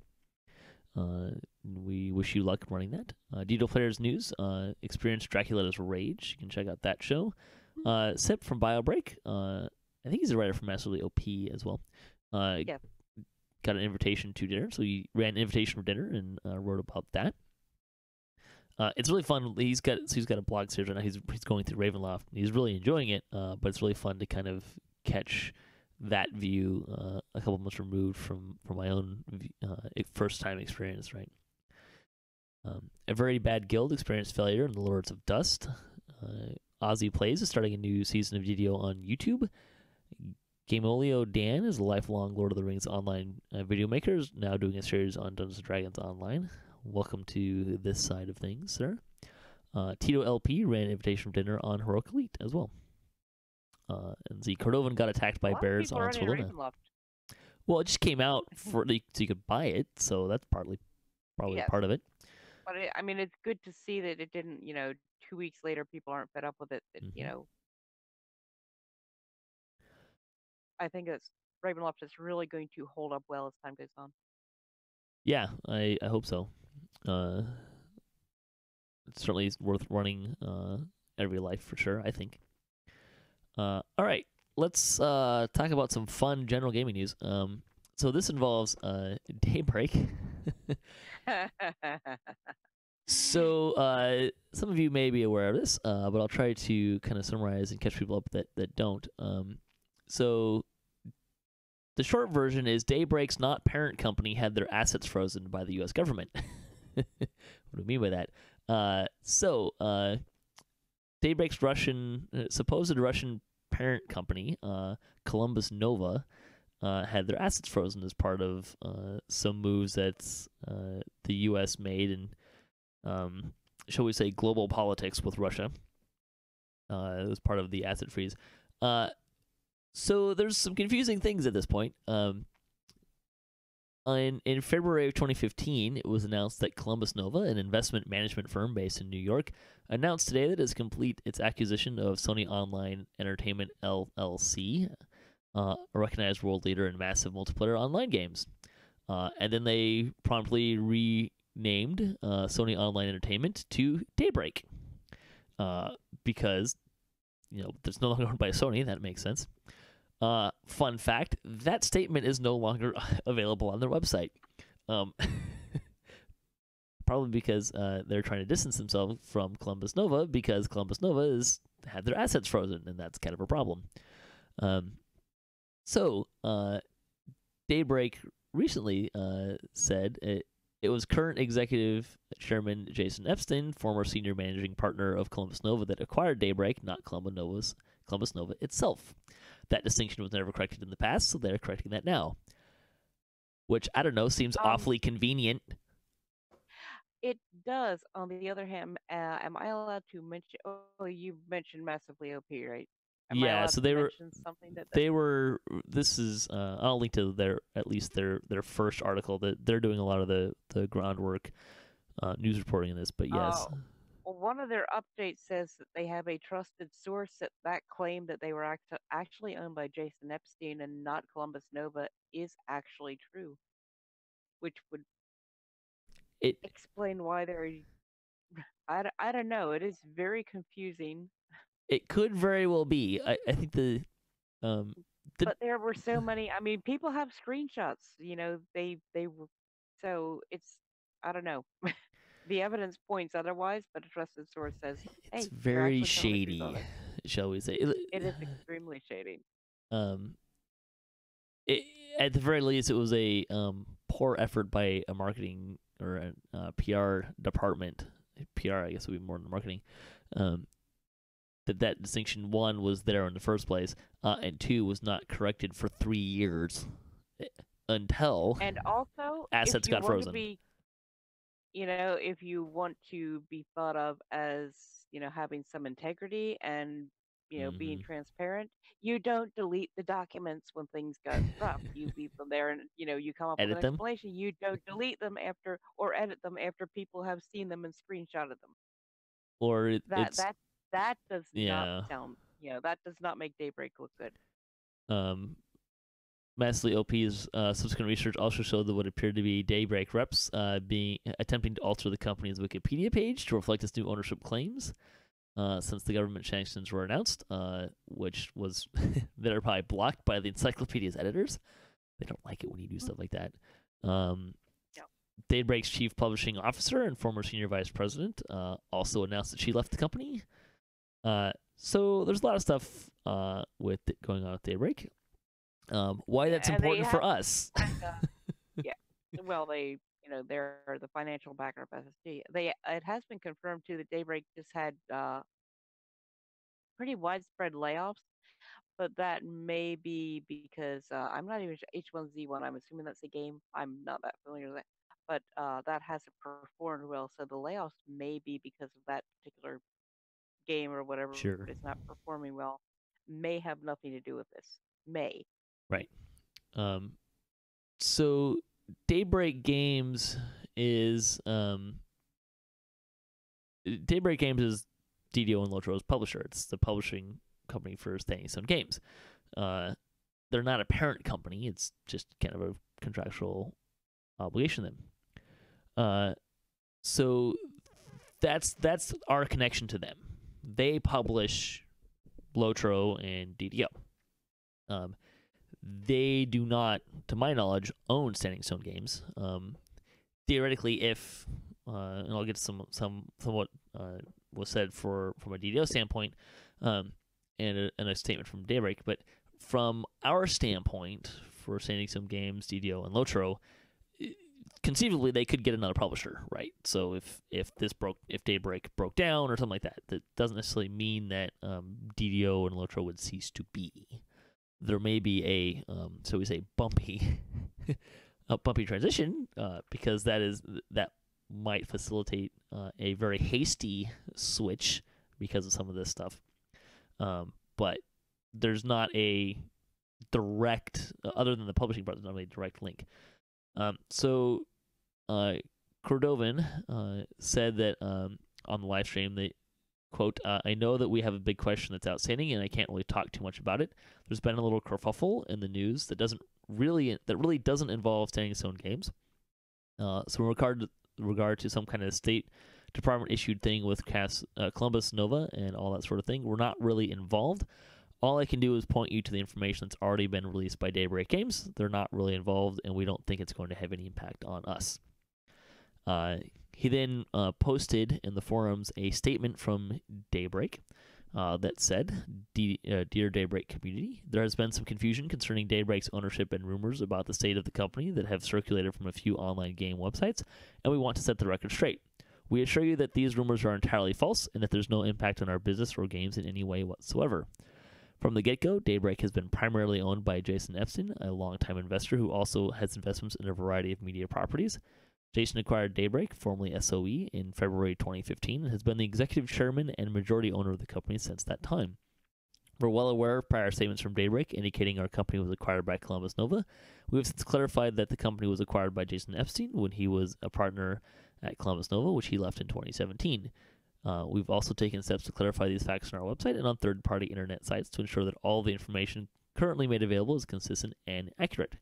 We wish you luck running that. Dido Players News. Experience Dracula's Rage. You can check out that show. Sip from BioBreak. I think he's a writer from Masterly OP as well. Yeah. Got an invitation to dinner, so he ran an invitation for dinner and wrote about that. It's really fun. He's got a blog series right now. He's going through Ravenloft. He's really enjoying it, but it's really fun to kind of catch that view a couple months removed from my own first time experience. Right. A Very Bad Guild experienced failure in the Lords of Dust. Ozzy Plays is starting a new season of DDO on YouTube. Gameolio Dan is a lifelong Lord of the Rings online video maker, now doing a series on Dungeons & Dragons online. Welcome to this side of things, sir. Tito LP ran an invitation for dinner on Heroic Elite as well. And the Cordovan got attacked by bears on Soluna. Well, it just came out so you could buy it, so that's probably yes. part of it. But it's good to see that it didn't, 2 weeks later people aren't fed up with it. That, I think it's Ravenloft is really going to hold up well as time goes on. Yeah, I hope so. It certainly is worth running every life for sure, I think. All right, let's talk about some fun general gaming news. So this involves Daybreak. So some of you may be aware of this, but I'll try to kind of summarize and catch people up that don't. So the short version is Daybreak's not parent company had their assets frozen by the U.S. government. What do I mean by that? So Daybreak's supposed Russian parent company, Columbus Nova, had their assets frozen as part of some moves that the U.S. made in, shall we say, global politics with Russia. It was part of the asset freeze. So there's some confusing things at this point. In February of 2015, it was announced that Columbus Nova, an investment management firm based in New York, announced today that it has completed its acquisition of Sony Online Entertainment LLC, a recognized world leader in massive multiplayer online games. And then they promptly renamed Sony Online Entertainment to Daybreak because it's no longer owned by Sony. That makes sense. Fun fact, that statement is no longer available on their website. Probably because they're trying to distance themselves from Columbus Nova because Columbus Nova had their assets frozen, and that's kind of a problem. So Daybreak recently said it was current executive chairman Jason Epstein, former senior managing partner of Columbus Nova, that acquired Daybreak, not Columbus Nova itself. That distinction was never corrected in the past, so they're correcting that now. Which, I don't know, seems awfully convenient. It does. On the other hand, am I allowed to mention... Oh, you mentioned Massively OP, right? Am I allowed so to mention something that... They were... This is... I'll link to their first article. That they're doing a lot of the groundwork, news reporting in this, but yes. One of their updates says that they have a trusted source that claim that they were actually owned by Jason Epstein and not Columbus Nova is actually true, which would explain why they're... I don't know. It is very confusing. It could very well be. I think but there were so many. I mean, people have screenshots. They were... So it's... I don't know. The evidence points otherwise, but a trusted source says, "Hey, it's very shady," shall we say? It is extremely shady. At the very least, it was a poor effort by a marketing or a PR department. PR, I guess, would be more than marketing. That distinction, one, was there in the first place, and two, was not corrected for 3 years. until And also, if assets you got want to frozen. be, if you want to be thought of as, having some integrity and, being Hmm. transparent, you don't delete the documents when things got rough. You leave them there and, you come up with Edit an them, explanation. You don't delete them after or edit them after people have seen them and screenshotted them. or That it's that that does not yeah. sound, that does not make Daybreak look good. Um, Massively OP's subsequent research also showed that what appeared to be Daybreak reps being attempting to alter the company's Wikipedia page to reflect its new ownership claims. Since the government sanctions were announced, which was that are probably blocked by the encyclopedia's editors. They don't like it when you do stuff like that. Um, No. Daybreak's chief publishing officer and former senior vice president also announced that she left the company. So there's a lot of stuff with it going on with Daybreak. Why that's And they important for have us. had, yeah. Well, they're the financial backer of SSD. It has been confirmed too that Daybreak just had pretty widespread layoffs, but that may be because I'm not even sure H1Z1. I'm assuming that's a game. I'm not that familiar with it, but that hasn't performed well. So the layoffs may be because of that particular game or whatever Sure. is not performing well. May have nothing to do with this. May. Right. Um, so Daybreak Games is Daybreak Games is DDO and Lotro's publisher. It's the publishing company for Standing Stone Games. Uh, they're not a parent company. It's just kind of a contractual obligation then. So that's our connection to them. They publish Lotro and DDO. They do not, to my knowledge, own Standing Stone Games. Theoretically, if and I'll get to somewhat was said from a DDO standpoint, and a statement from Daybreak, but from our standpoint for Standing Stone Games, DDO, and Lotro, conceivably they could get another publisher, right? So if Daybreak broke down or something like that, that doesn't necessarily mean that DDO and Lotro would cease to be. There may be so we say bumpy a bumpy transition because that might facilitate a very hasty switch because of some of this stuff. But there's not a direct, other than the publishing part, there's not really a direct link. So Cordovan said that on the live stream that, quote, I know that we have a big question that's outstanding and I can't really talk too much about it. There's been a little kerfuffle in the news that really doesn't involve Standing Stone Games. So in regard to some kind of State Department issued thing with Columbus Nova and all that sort of thing, we're not really involved. All I can do is point you to the information that's already been released by Daybreak Games. They're not really involved, and we don't think it's going to have any impact on us. He then posted in the forums a statement from Daybreak that said, Dear Daybreak community, there has been some confusion concerning Daybreak's ownership and rumors about the state of the company that have circulated from a few online game websites, and we want to set the record straight. We assure you that these rumors are entirely false and that there's no impact on our business or games in any way whatsoever. From the get-go, Daybreak has been primarily owned by Jason Epstein, a longtime investor who also has investments in a variety of media properties. Jason acquired Daybreak, formerly SOE, in February 2015 and has been the executive chairman and majority owner of the company since that time. We're well aware of prior statements from Daybreak indicating our company was acquired by Columbus Nova. We have since clarified that the company was acquired by Jason Epstein when he was a partner at Columbus Nova, which he left in 2017. We've also taken steps to clarify these facts on our website and on third-party internet sites to ensure that all the information currently made available is consistent and accurate.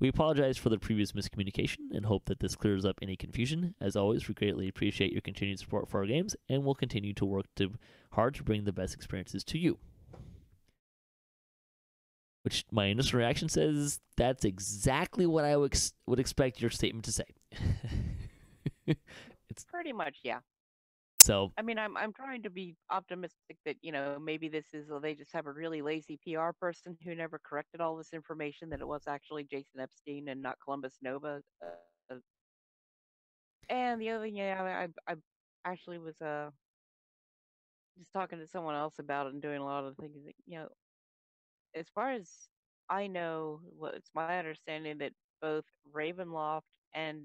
We apologize for the previous miscommunication and hope that this clears up any confusion. As always, we greatly appreciate your continued support for our games, and we'll continue to work hard to bring the best experiences to you. Which my initial reaction says, that's exactly what I would expect your statement to say. It's pretty much, yeah. So, I mean, I'm trying to be optimistic that, maybe they just have a really lazy PR person who never corrected all this information, that it was actually Jason Epstein and not Columbus Nova. And the other thing, yeah, I actually was just talking to someone else about it and doing a lot of things. As far as I know, well, it's my understanding that both Ravenloft and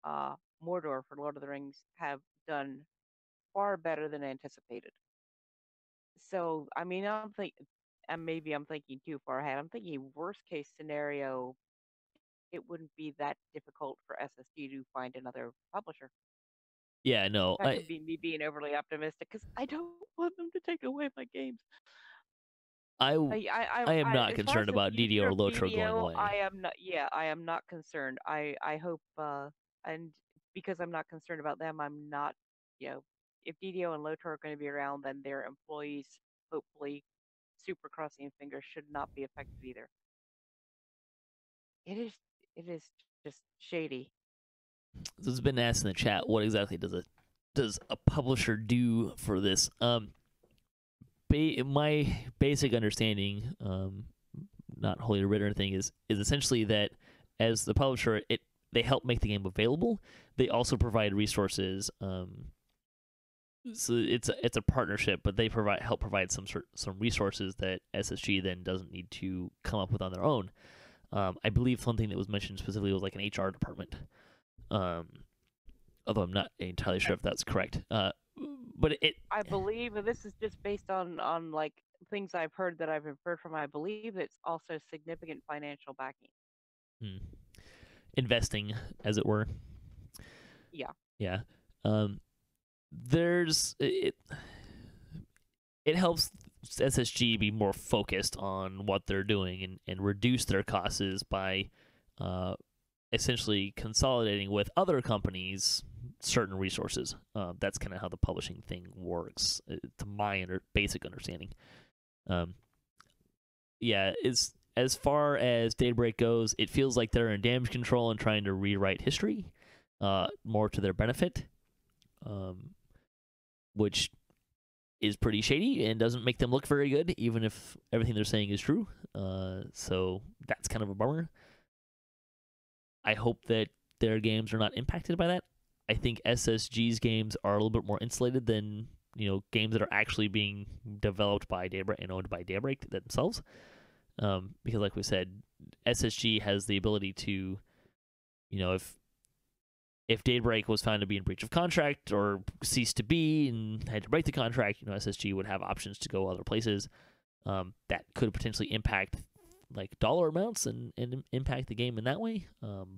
uh, Mordor for Lord of the Rings have done far better than anticipated. So, I mean, I'm thinking, and maybe I'm thinking too far ahead. I'm thinking worst case scenario, it wouldn't be that difficult for SSG to find another publisher. Yeah, no, That could be me being overly optimistic because I don't want them to take away my games. I, I am not As far as concerned the about DDO future or of Lotro going DDO, away. I am not. Yeah, I am not concerned. I hope, and because I'm not concerned about them, I'm not. You know, if DDO and Lotro are going to be around, then their employees, hopefully, super crossing fingers, should not be affected either. It is. It is just shady. So it's been asked in the chat, what exactly does a publisher do for this? My basic understanding, not wholly written or anything, is essentially that as the publisher, they help make the game available. They also provide resources. So it's a partnership, but they help provide some resources that SSG then doesn't need to come up with on their own. I believe something that was mentioned specifically was like an HR department. Um, Although I'm not entirely sure if that's correct. But I believe, and this is just based on like things I've heard that I've inferred from. I believe it's also significant financial backing. hmm, investing, as it were. Yeah. Yeah. Um, there's it helps SSG be more focused on what they're doing and reduce their costs by essentially consolidating with other companies certain resources. That's kind of how the publishing thing works, to my basic understanding. Yeah, as far as Daybreak goes, it feels like they're in damage control and trying to rewrite history, more to their benefit, which is pretty shady and doesn't make them look very good, even if everything they're saying is true. So that's kind of a bummer. I hope that their games are not impacted by that. I think SSG's games are a little bit more insulated than games that are actually being developed by Daybreak and owned by Daybreak themselves. Because, like we said, SSG has the ability to, if Daybreak was found to be in breach of contract or ceased to be and had to break the contract, SSG would have options to go other places. That could potentially impact like dollar amounts and impact the game in that way.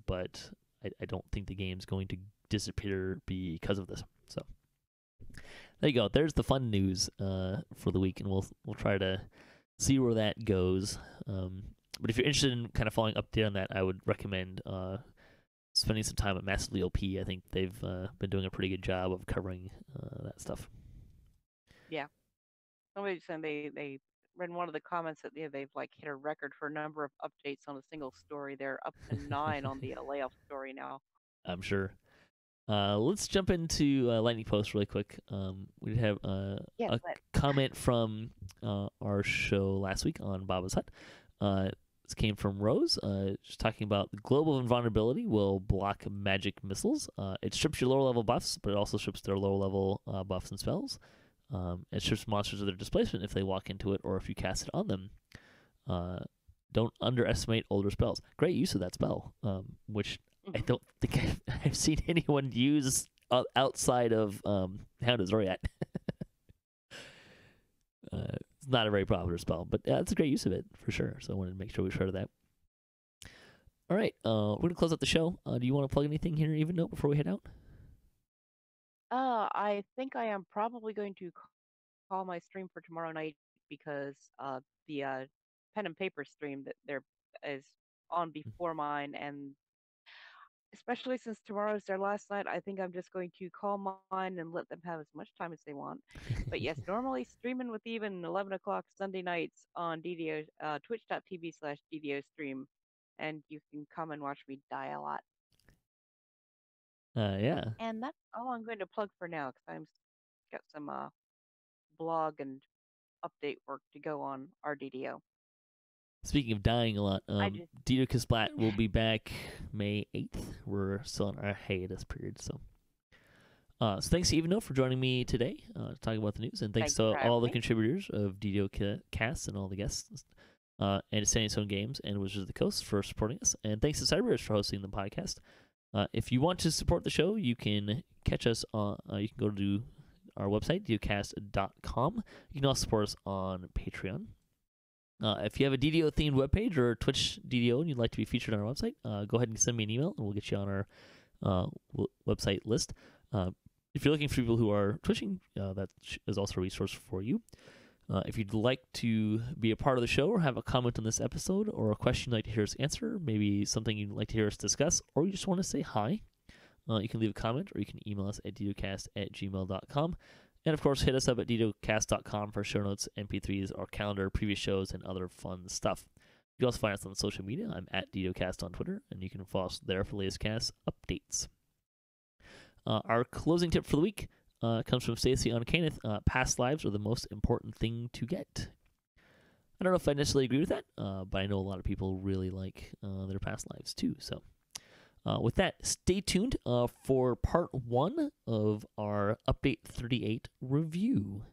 But I don't think the game's going to disappear because of this. So there you go. There's the fun news for the week, and we'll try to see where that goes. But if you're interested in kind of following update on that, I would recommend spending some time at Massively OP. I think they've been doing a pretty good job of covering that stuff. Yeah. Somebody said they read in one of the comments that they've like hit a record for a number of updates on a single story. They're up to 9 on the layoff story now. I'm sure. Let's jump into Lightning Post really quick. We did have a comment from our show last week on Baba's Hut. This came from Rose. She's talking about the global invulnerability will block magic missiles. It strips your lower level buffs, but it also strips their lower level buffs and spells. It strips monsters of their displacement if they walk into it or if you cast it on them. Don't underestimate older spells. Great use of that spell, which I don't think I've seen anyone use outside of Hound of Zoriat. It's not a very popular spell, but it's a great use of it for sure. So I wanted to make sure we showed that. All right, we're gonna close out the show. Do you want to plug anything here, Evennote, before we head out? I think I am probably going to call my stream for tomorrow night because the pen and paper stream that there is on before mine, and especially since tomorrow's their last night, I think I'm just going to call mine and let them have as much time as they want. But yes, normally streaming with Even 11 o'clock Sunday nights on DDO, twitch.tv/DDO stream, and you can come and watch me die a lot. Yeah. And that's all I'm going to plug for now because I'm got some blog and update work to go on our DDO. Speaking of dying a lot, DDOCast will be back May 8th. We're still in our hiatus period, so thanks to Evennote for joining me today, talking about the news, and thanks to all the contributors of DDOCast and all the guests. and Sandy Stone Games and Wizards of the Coast for supporting us. And thanks to Cyberus for hosting the podcast. If you want to support the show, you can catch us on. You can go to our website, DDOCast.com. You can also support us on Patreon. If you have a DDO-themed webpage or Twitch DDO and you'd like to be featured on our website, go ahead and send me an email, and we'll get you on our website list. If you're looking for people who are Twitching, that is also a resource for you. If you'd like to be a part of the show or have a comment on this episode or a question you'd like to hear us answer, maybe something you'd like to hear us discuss, or you just want to say hi, you can leave a comment or you can email us at ddocast@gmail.com. And, of course, hit us up at ddocast.com for show notes, MP3s, our calendar, previous shows, and other fun stuff. You can also find us on social media. I'm at DDOCast on Twitter, and you can follow us there for the latest cast updates. Our closing tip for the week comes from Stacey on Kenneth. Past lives are the most important thing to get. I don't know if I necessarily agree with that, but I know a lot of people really like their past lives too. So with that, stay tuned for part 1 of our Update 38 review.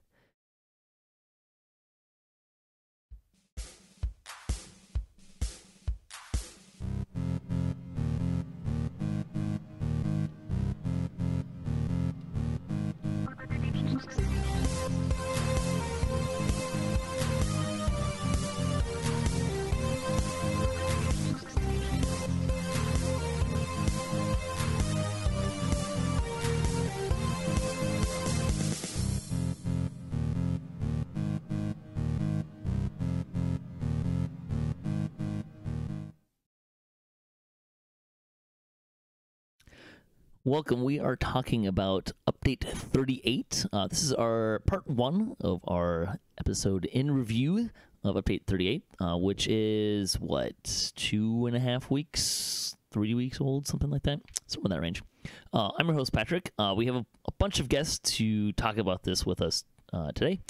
Welcome. We are talking about Update 38. This is our part 1 of our episode in review of Update 38, which is, 2.5 weeks, 3 weeks old, something like that, somewhere in that range. I'm your host, Patrick. We have a bunch of guests to talk about this with us today.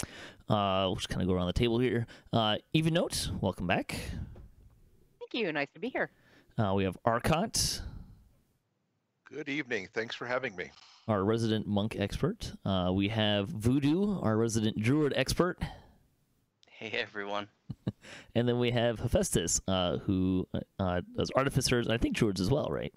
We'll just kind of go around the table here. Evennote, welcome back. Thank you. Nice to be here. We have Arkat. Good evening. Thanks for having me. Our resident monk expert. We have Voodu, our resident druid expert. Hey, everyone. And then we have Hephaestas, who does artificers, and I think druids as well, right?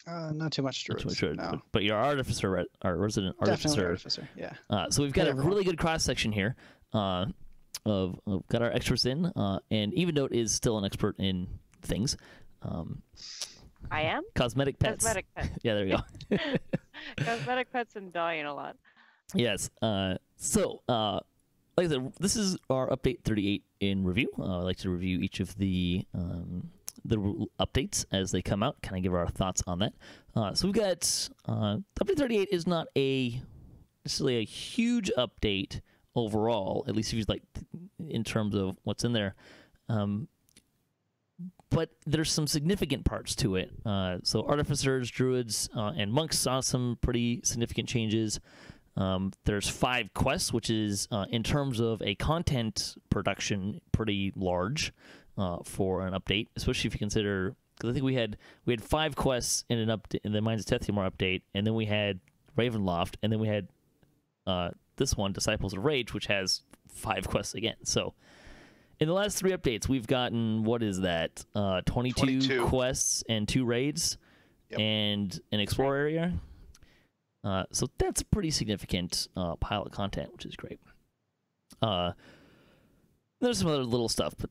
Not too much druids. Not too much druids, no. but you're our artificer, our resident Definitely artificer. artificer, yeah. So we've got Hey, a everyone. really good cross-section here of got our experts in, and Evennote is still an expert in things. I am? Cosmetic pets. Cosmetic pets. Yeah, there we go. Cosmetic pets and dying a lot. Yes. So, like I said, this is our Update 38 in review. I like to review each of the updates as they come out, kind of give our thoughts on that. So we've got Update 38 is not necessarily a huge update overall, at least if you like in terms of what's in there. But there's some significant parts to it. So artificers, druids, and monks saw some pretty significant changes. There's 5 quests, which is, in terms of a content production, pretty large for an update, especially if you consider, because I think we had 5 quests in an update, in the Mines of Tethymar update, and then we had Ravenloft, and then we had this one, Disciples of Rage, which has 5 quests again. So in the last 3 updates, we've gotten, what is that, 22 quests and 2 raids, Yep. and an Explorer area. So that's a pretty significant pile of content, which is great. There's some other little stuff, but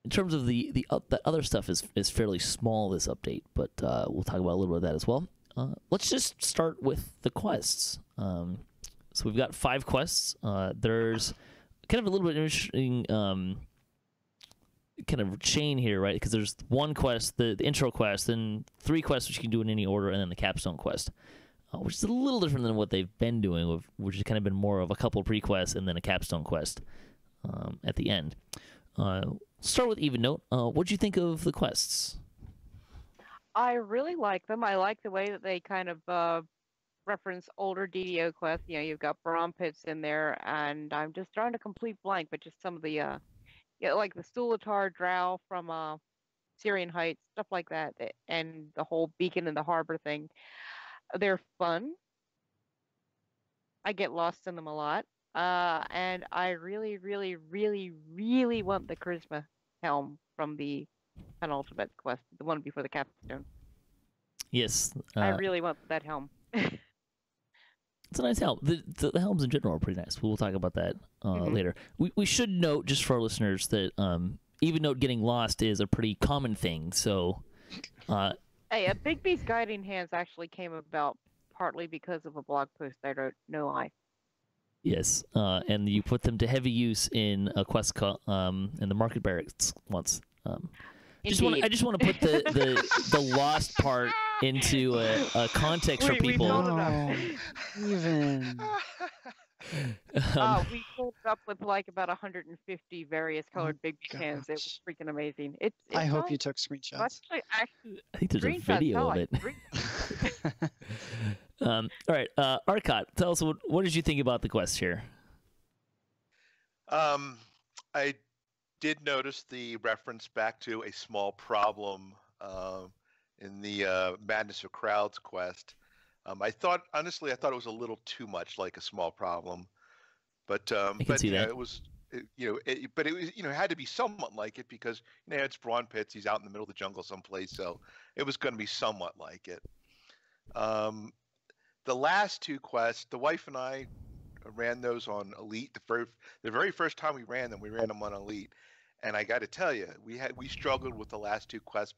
in terms of the other stuff is fairly small, this update, but we'll talk about a little bit of that as well. Let's just start with the quests. So we've got 5 quests. There's kind of a little bit interesting kind of chain here, right? Because there's 1 quest, the intro quest, then 3 quests which you can do in any order, and then the capstone quest, which is a little different than what they've been doing, which has kind of been more of a couple pre-quests and then a capstone quest at the end. Start with Evennote. What do you think of the quests? I really like them. I like the way that they kind of reference older DDO quests. You know, you've got Brahm Pits in there, and I'm just drawing a complete blank, but just some of the, like the Stulatar Drow from Syrian Heights, stuff like that, and the whole beacon in the harbor thing. They're fun. I get lost in them a lot. And I really, really, really, really want the charisma helm from the penultimate quest, the one before the capstone. Yes. I really want that helm. It's a nice helm. The helms in general are pretty nice. We'll talk about that Mhm. later. We should note, just for our listeners, that Evennote getting lost is a pretty common thing. So, Hey, a Big Beast guiding hands actually came about partly because of a blog post I wrote. No lie. yes, and you put them to heavy use in a quest in the market barracks once. I just want to put the lost part into a context for We people. filled it No, up. even. We filled it up with like about 150 various colored Big Beast hands. It was gosh. freaking amazing. It's I hope all- you took screenshots. Actually, I think there's a screenshots, video hell, of I it. can read them. All right, Arkat, tell us what did you think about the quest here? I did notice the reference back to a small problem in the Madness of Crowds quest. Honestly, I thought it was a little too much like a small problem, but see you know, that. it was but it was it had to be somewhat like it because it's Brawn Pits. He's out in the middle of the jungle someplace, so it was going to be somewhat like it. The last two quests, the wife and I ran those on Elite. The very first time we ran them on Elite, and I got to tell you, we struggled with the last two quests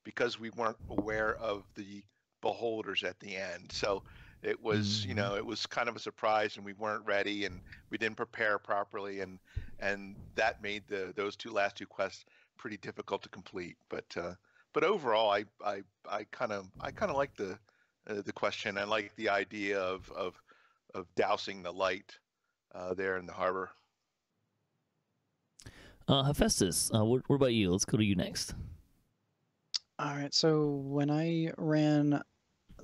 because we weren't aware of the beholders at the end. So it was it was kind of a surprise, and we weren't ready, and we didn't prepare properly, and that made those last two quests pretty difficult to complete. But overall, I kind of like the question. I like the idea of dousing the light there in the harbor. Hephaestus, what about you? Let's go to you next. All right. So when I ran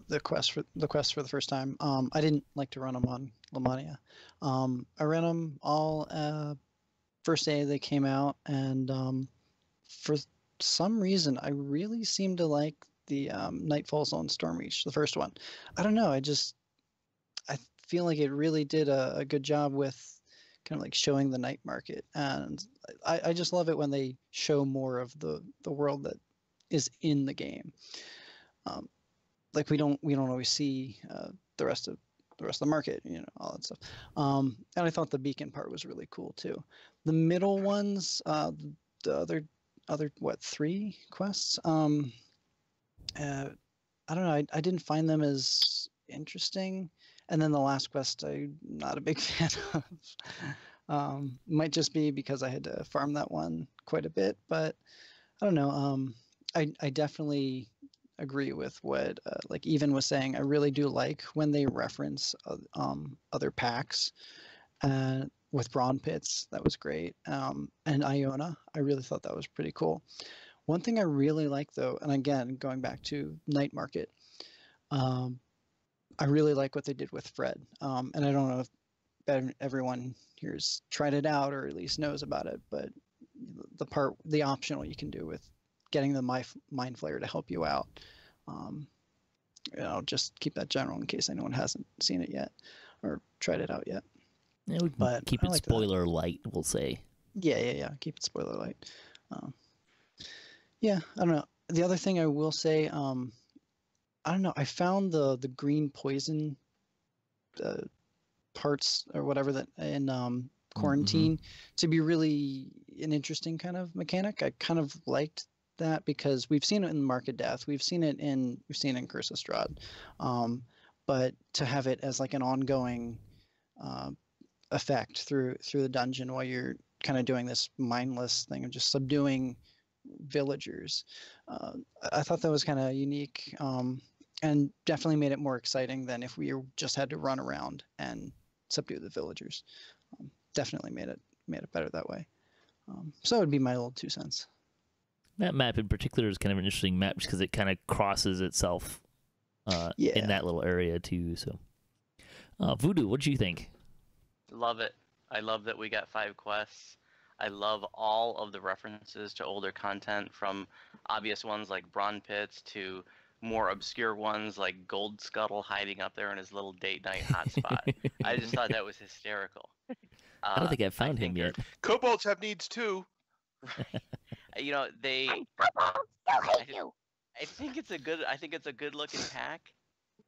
the quest for the first time, I didn't like to run them on Lamania. I ran them all first day they came out, and for some reason, I really seemed to like the Nightfall Zone Stormreach, the first one. I don't know. I feel like it really did a good job with kind of like showing the night market, and I just love it when they show more of the world that is in the game. Like we don't always see the rest of the market, all that stuff. And I thought the beacon part was really cool too. The middle ones, the other what, 3 quests? I don't know. I didn't find them as interesting. And then the last quest, I'm not a big fan of. Might just be because I had to farm that one quite a bit, but I don't know. I definitely agree with what like Even was saying. I really do like when they reference other packs. With Brawn Pits, that was great. And Iona, I really thought that was pretty cool. One thing I really like though, and again, going back to Night Market, I really like what they did with Fred. And I don't know if everyone here's tried it out or at least knows about it, but the optional you can do with getting the Mind Flayer to help you out. I'll just keep that general in case anyone hasn't seen it yet or tried it out yet. Yeah, we can But keep I it like that. spoiler light, we'll say. Yeah. Keep it spoiler light. Yeah, I don't know. The other thing I will say, I don't know. I found the green poison parts or whatever that in quarantine to be really an interesting kind of mechanic. I kind of liked that because we've seen it in Market Death, we've seen it in Curse of Strahd, but to have it as like an ongoing effect through the dungeon while you're kind of doing this mindless thing of just subduing villagers, I thought that was kind of unique, and definitely made it more exciting than if we just had to run around and subdue the villagers. Definitely made it better that way. So it would be my little 2 cents. That map in particular is kind of an interesting map because it kind of crosses itself in that little area too. So, Voodu, what do you think? Love it. I love that we got 5 quests. I love all of the references to older content, from obvious ones like Brawn Pits to more obscure ones like Gold Scuttle hiding up there in his little date night hotspot. I just thought that was hysterical. I don't think I've found him think yet. Kobolds have needs too. You know, they. Still hate you. I think it's a good looking pack,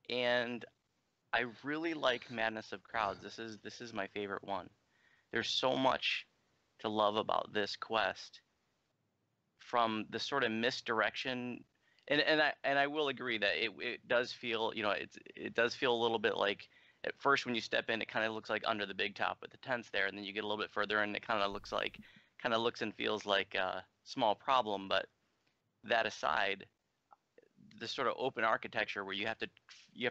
and I really like Madness of Crowds. This is my favorite one. There's so much to love about this quest, from the sort of misdirection, and I will agree that it does feel, you know, it does feel a little bit like, at first when you step in, it kind of looks like Under the Big Top with the tents there, and then you get a little bit further and it kind of looks and feels like a Small Problem. But that aside, the sort of open architecture where you have, you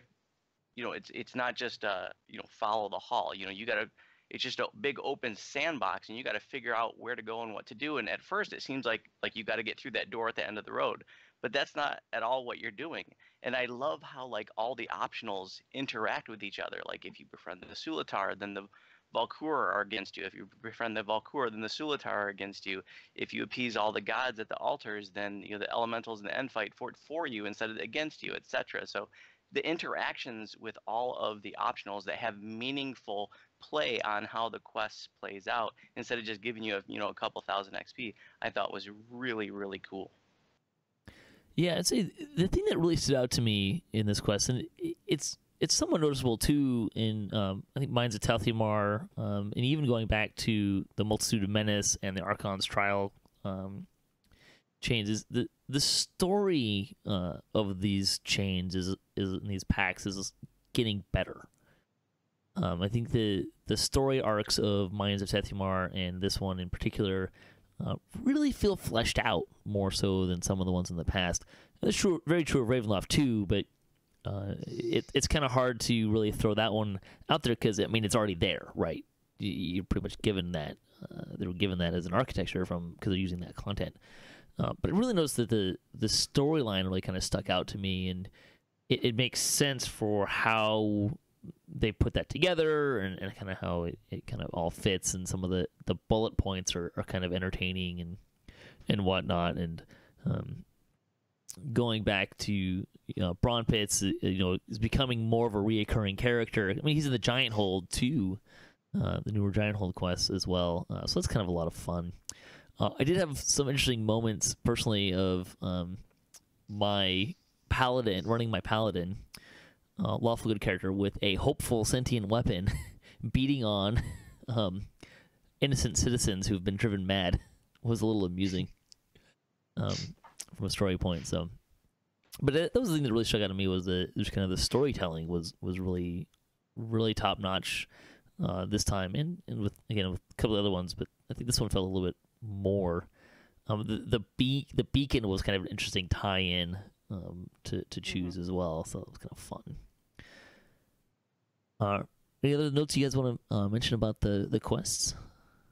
know, it's not just you know, follow the hall. You know, it's just a big open sandbox, and you got to figure out where to go and what to do. And at first, it seems like you got to get through that door at the end of the road, but that's not at all what you're doing. And I love how like all the optionals interact with each other. Like if you befriend the Sulatar, then the Valkyr are against you. If you befriend the Valkyr, then the Sulatar are against you. If you appease all the gods at the altars, then you know the elementals in the end fight for you instead of against you, etc. So the interactions with all of the optionals that have meaningful play on how the quest plays out, instead of just giving you a couple thousand XP, I thought was really, really cool. Yeah, I'd say the thing that really stood out to me in this quest, and it's somewhat noticeable too in I think Mines of Telthimar, and even going back to the Multitude of Menace and the Archon's Trial chains, is the story of these chains is in these packs is getting better. I think the story arcs of Mines of Telthimar and this one in particular really feel fleshed out more so than some of the ones in the past. That's true, very true of Ravenloft too, but it's kind of hard to really throw that one out there because I mean it's already there, right? You're pretty much given that. They were given that as an architecture because they're using that content. But I really noticed that the storyline really kind of stuck out to me, and it makes sense for how they put that together and kind of how it kind of all fits, and some of the bullet points are kind of entertaining and whatnot. And going back to Brawn Pitts, is becoming more of a reoccurring character. I mean, he's in the Giant Hold too, the newer Giant Hold quests as well. So that's kind of a lot of fun. I did have some interesting moments personally of my paladin running my paladin. Lawful good character with a hopeful sentient weapon beating on innocent citizens who've been driven mad was a little amusing from a story point. So, but that was the thing that really struck out to me, was just kind of the storytelling was really, really top notch this time, and with a couple of other ones, but I think this one felt a little bit more. The beacon was kind of an interesting tie-in to choose as well, so it was kind of fun. Any other notes you guys want to mention about the quests?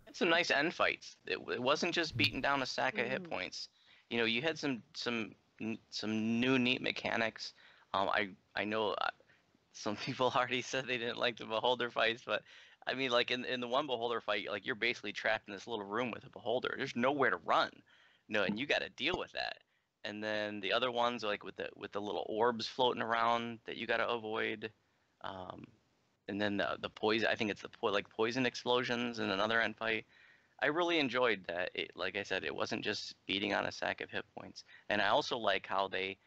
Had some nice end fights. It wasn't just beating down a stack of hit points. You know, you had some new neat mechanics. I know some people already said they didn't like the beholder fights, but I mean, like in the one beholder fight, like you're basically trapped in this little room with a beholder. There's nowhere to run, and you got to deal with that. And then the other ones, like with the little orbs floating around that you got to avoid. And then the poison, I think it's the poison explosions in another end fight. I really enjoyed that. Like I said, it wasn't just beating on a sack of hit points. And I also like how they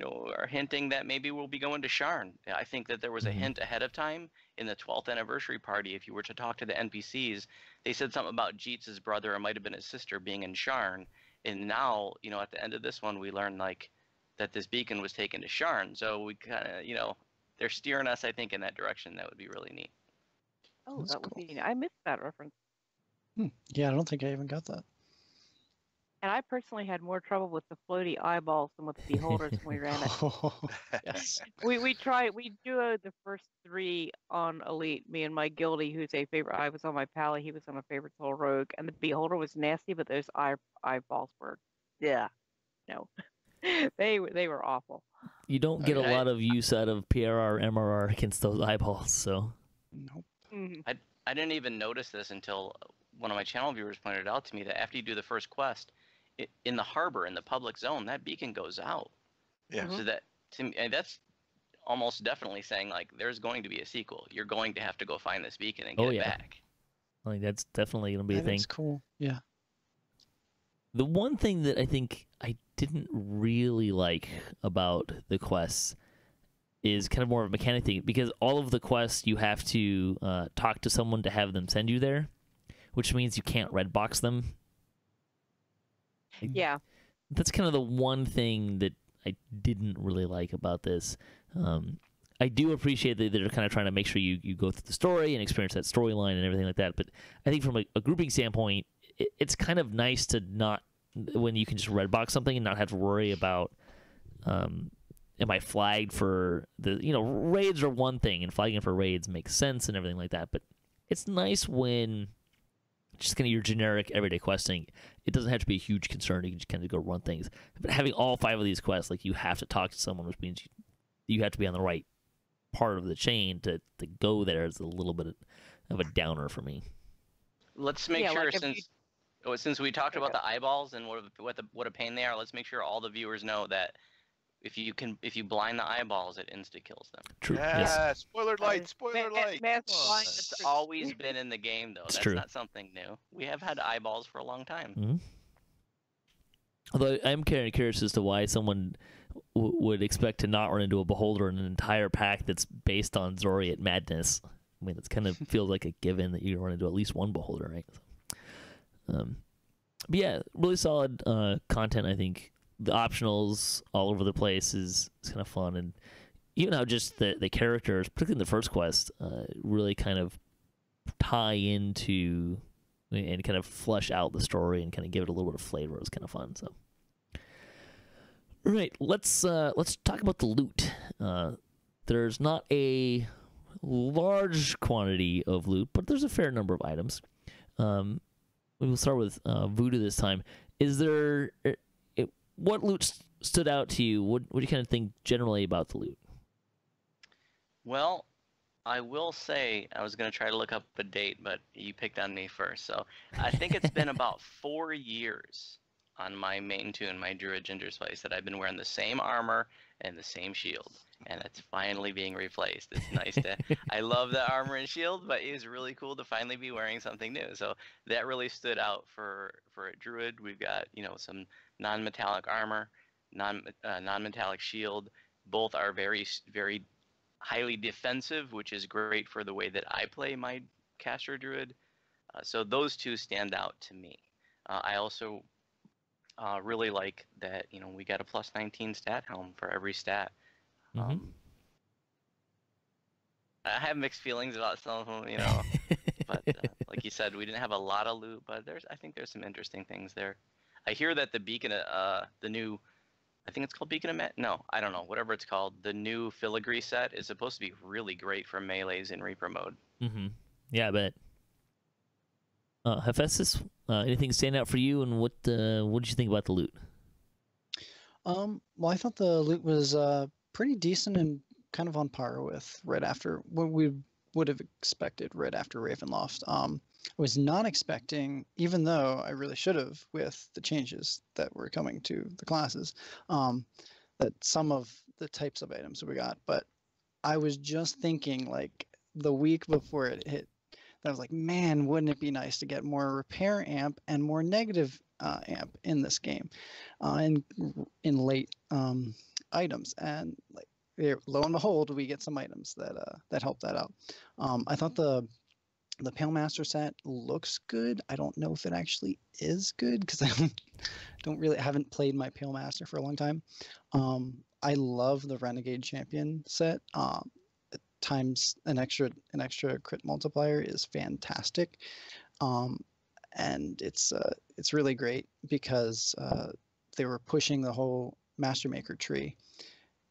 are hinting that maybe we'll be going to Sharn. I think that there was a hint ahead of time in the 12th anniversary party. If you were to talk to the NPCs, they said something about Jeetz's brother, or might have been his sister, being in Sharn. And now, at the end of this one, we learned that this beacon was taken to Sharn. So we kind of, they're steering us, I think, in that direction. That would be really neat. Oh, That's that would cool. be. I missed that reference. Yeah, I don't think I even got that. And I personally had more trouble with the floaty eyeballs than with the beholders when we ran it. Yes. We do the first 3 on Elite. Me and my guildie, who's a favorite. I was on my pally. He was on a favorite soul rogue, and the beholder was nasty, but those eyeballs were, no, they were awful. You don't get a lot of use out of PRR, MRR against those eyeballs, so. Nope. I didn't even notice this until one of my channel viewers pointed it out to me, that after you do the first quest, in the harbor, in the public zone, that beacon goes out. Yeah. Mhm. So that to me, and that's almost definitely saying like there's going to be a sequel. You're going to have to go find this beacon and get Oh, it yeah. back. Like that's definitely gonna be a That thing. is cool. Yeah. The one thing that I think I didn't really like about the quests is kind of more of a mechanic thing, because all of the quests you have to talk to someone to have them send you there, which means you can't red box them. Yeah. That's kind of the one thing that I didn't really like about this. I do appreciate that they're kind of trying to make sure you go through the story and experience that storyline and everything like that. But I think from a grouping standpoint, it's kind of nice to not, when you can just red box something and not have to worry about, am I flagged for the, raids are one thing, and flagging for raids makes sense and everything like that. But it's nice when just kind of your generic everyday questing, it doesn't have to be a huge concern. You can just kind of go run things. But having all 5 of these quests, like, you have to talk to someone, which means you have to be on the right part of the chain to go there, is a little bit of a downer for me. Let's make Yeah, sure, like if since we talked about Okay. the eyeballs and what a pain they are, let's make sure all the viewers know that if you blind the eyeballs, it insta kills them. True. Yeah. Yes. Spoiler light. Spoiler light. Mass Come on. blind. It's always been in the game, though. It's That's true. not something new. We have had eyeballs for a long time. Mm-hmm. Although I'm kind of curious as to why someone would expect to not run into a beholder in an entire pack that's based on Zoriat madness. I mean, it's kind of feels like a given that you run into at least one beholder, right? But yeah, really solid content. I think the optionals all over the place is kind of fun, and even how just the characters, particularly in the first quest, really kind of tie into and kind of flesh out the story and kind of give it a little bit of flavor. It was kind of fun. So, all right, let's talk about the loot. There's not a large quantity of loot, but there's a fair number of items. We will start with Voodu this time. Is there what loot stood out to you? What do you kind of think generally about the loot? Well, I will say I was going to try to look up a date, but you picked on me first. So I think it's been about 4 years on my main tune, my Druid Ginger Spice, that I've been wearing the same armor and the same shield. And it's finally being replaced. It's nice to... I love the armor and shield, but it's really cool to finally be wearing something new. So that really stood out for a Druid. We've got, some non-metallic armor, non-metallic shield. Both are very, very highly defensive, which is great for the way that I play my caster Druid. So those two stand out to me. I also really like that, we got a plus 19 stat helm for every stat. I have mixed feelings about some of them, but like you said, we didn't have a lot of loot, but I think there's some interesting things there. I hear that the beacon, the new, I think it's called Beacon of No, I don't know, whatever it's called, the new filigree set is supposed to be really great for melees in Reaper mode. Mm-hmm. Yeah, I bet. Hephaestus, anything stand out for you, and what did you think about the loot? Well, I thought the loot was pretty decent and kind of on par with right after what we would have expected right after Ravenloft. I was not expecting, even though I really should have with the changes that were coming to the classes, that some of the types of items that we got. But I was just thinking, like, the week before it hit, that I was like, man, wouldn't it be nice to get more repair amp and more negative amp in this game, in late items. And like, lo and behold, we get some items that help that out. I thought the Pale Master set looks good. I don't know if it actually is good because I haven't played my Pale Master for a long time. I love the Renegade Champion set. Times an extra crit multiplier is fantastic, and it's really great because they were pushing the whole Master Maker tree,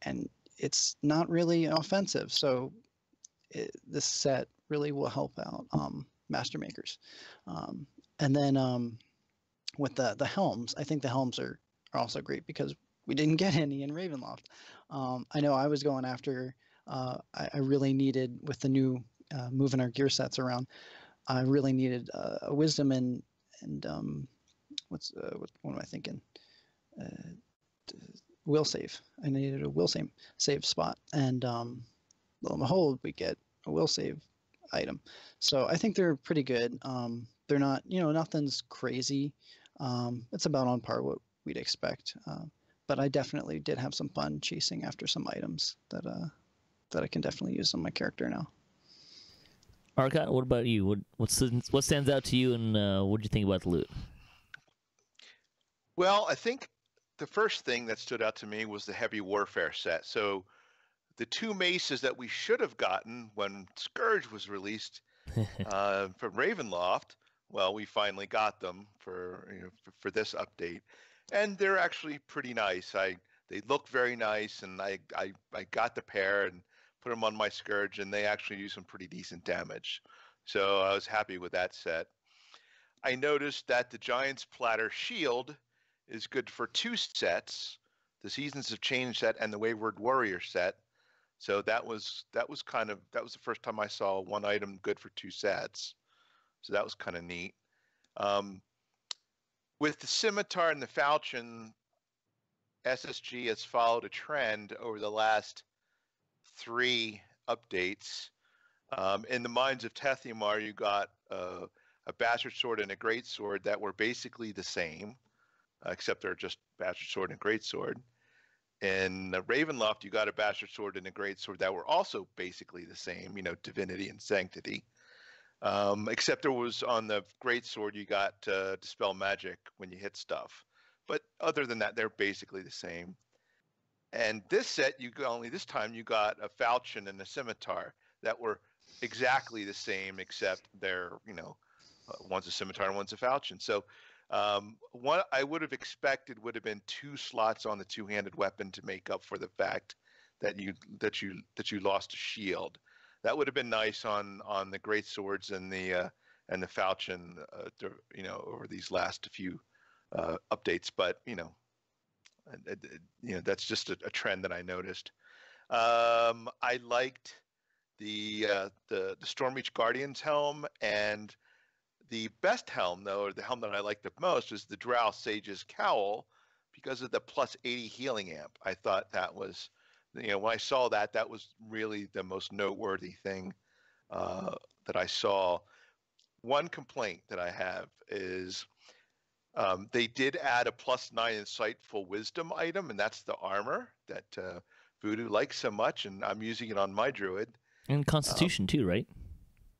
and it's not really offensive. So this set really will help out Master Makers. And then with the helms, I think the helms are also great because we didn't get any in Ravenloft. I know I was going after, I really needed, with the new moving our gear sets around, I really needed a wisdom and what am I thinking? will save. I needed a will save spot, and lo and behold, we get a will save item. So I think they're pretty good. They're not, nothing's crazy. It's about on par what we'd expect. But I definitely did have some fun chasing after some items that I can definitely use on my character now. Arkat, what about you? What stands out to you, and what did you think about the loot? Well, I think the first thing that stood out to me was the heavy warfare set. So the two maces that we should have gotten when Scourge was released from Ravenloft, well, we finally got them for this update, and they're actually pretty nice. They look very nice, and I got the pair and put them on my Scourge, and they actually do some pretty decent damage. So I was happy with that set. I noticed that the Giant's Platter Shield is good for 2 sets, the Seasons of Change set and the Wayward Warrior set. So that was the first time I saw one item good for 2 sets. So that was kind of neat. With the Scimitar and the Falchion, SSG has followed a trend over the last 3 updates. In the Mines of Tethymar, you got a Bastard Sword and a Great Sword that were basically the same, except they're just Bastard Sword and Great Sword. In the Ravenloft, you got a Bastard Sword and a Great Sword that were also basically the same, Divinity and Sanctity. Except there was on the Great Sword, you got Dispel Magic when you hit stuff. But other than that, they're basically the same. And this set, this time you got a Falchion and a Scimitar that were exactly the same, except they're, one's a Scimitar and one's a Falchion. So what I would have expected would have been 2 slots on the two-handed weapon to make up for the fact that you lost a shield. That would have been nice on the great swords and the Falchion, over these last few updates. But that's just a trend that I noticed. I liked the Stormreach Guardian's helm, and the best helm, though, or the helm that I liked the most, was the Drow Sage's Cowl, because of the plus 80 healing amp. I thought that was, when I saw that, that was really the most noteworthy thing that I saw. One complaint that I have is they did add a +9 Insightful Wisdom item, and that's the armor that Voodu likes so much, and I'm using it on my druid. And Constitution too, right?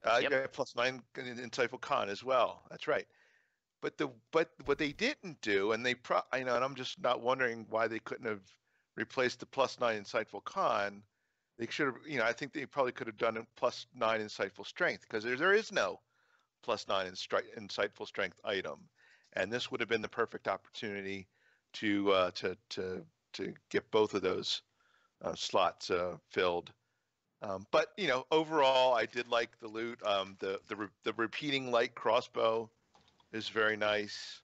Yeah, +9 Insightful Con as well. That's right. But what they didn't do, and and I'm just not wondering why they couldn't have replaced the +9 Insightful Con. They should have, I think they probably could have done a +9 Insightful Strength, because there is no +9 Insightful Strength item, and this would have been the perfect opportunity to get both of those slots filled. But overall, I did like the loot. The repeating light crossbow is very nice,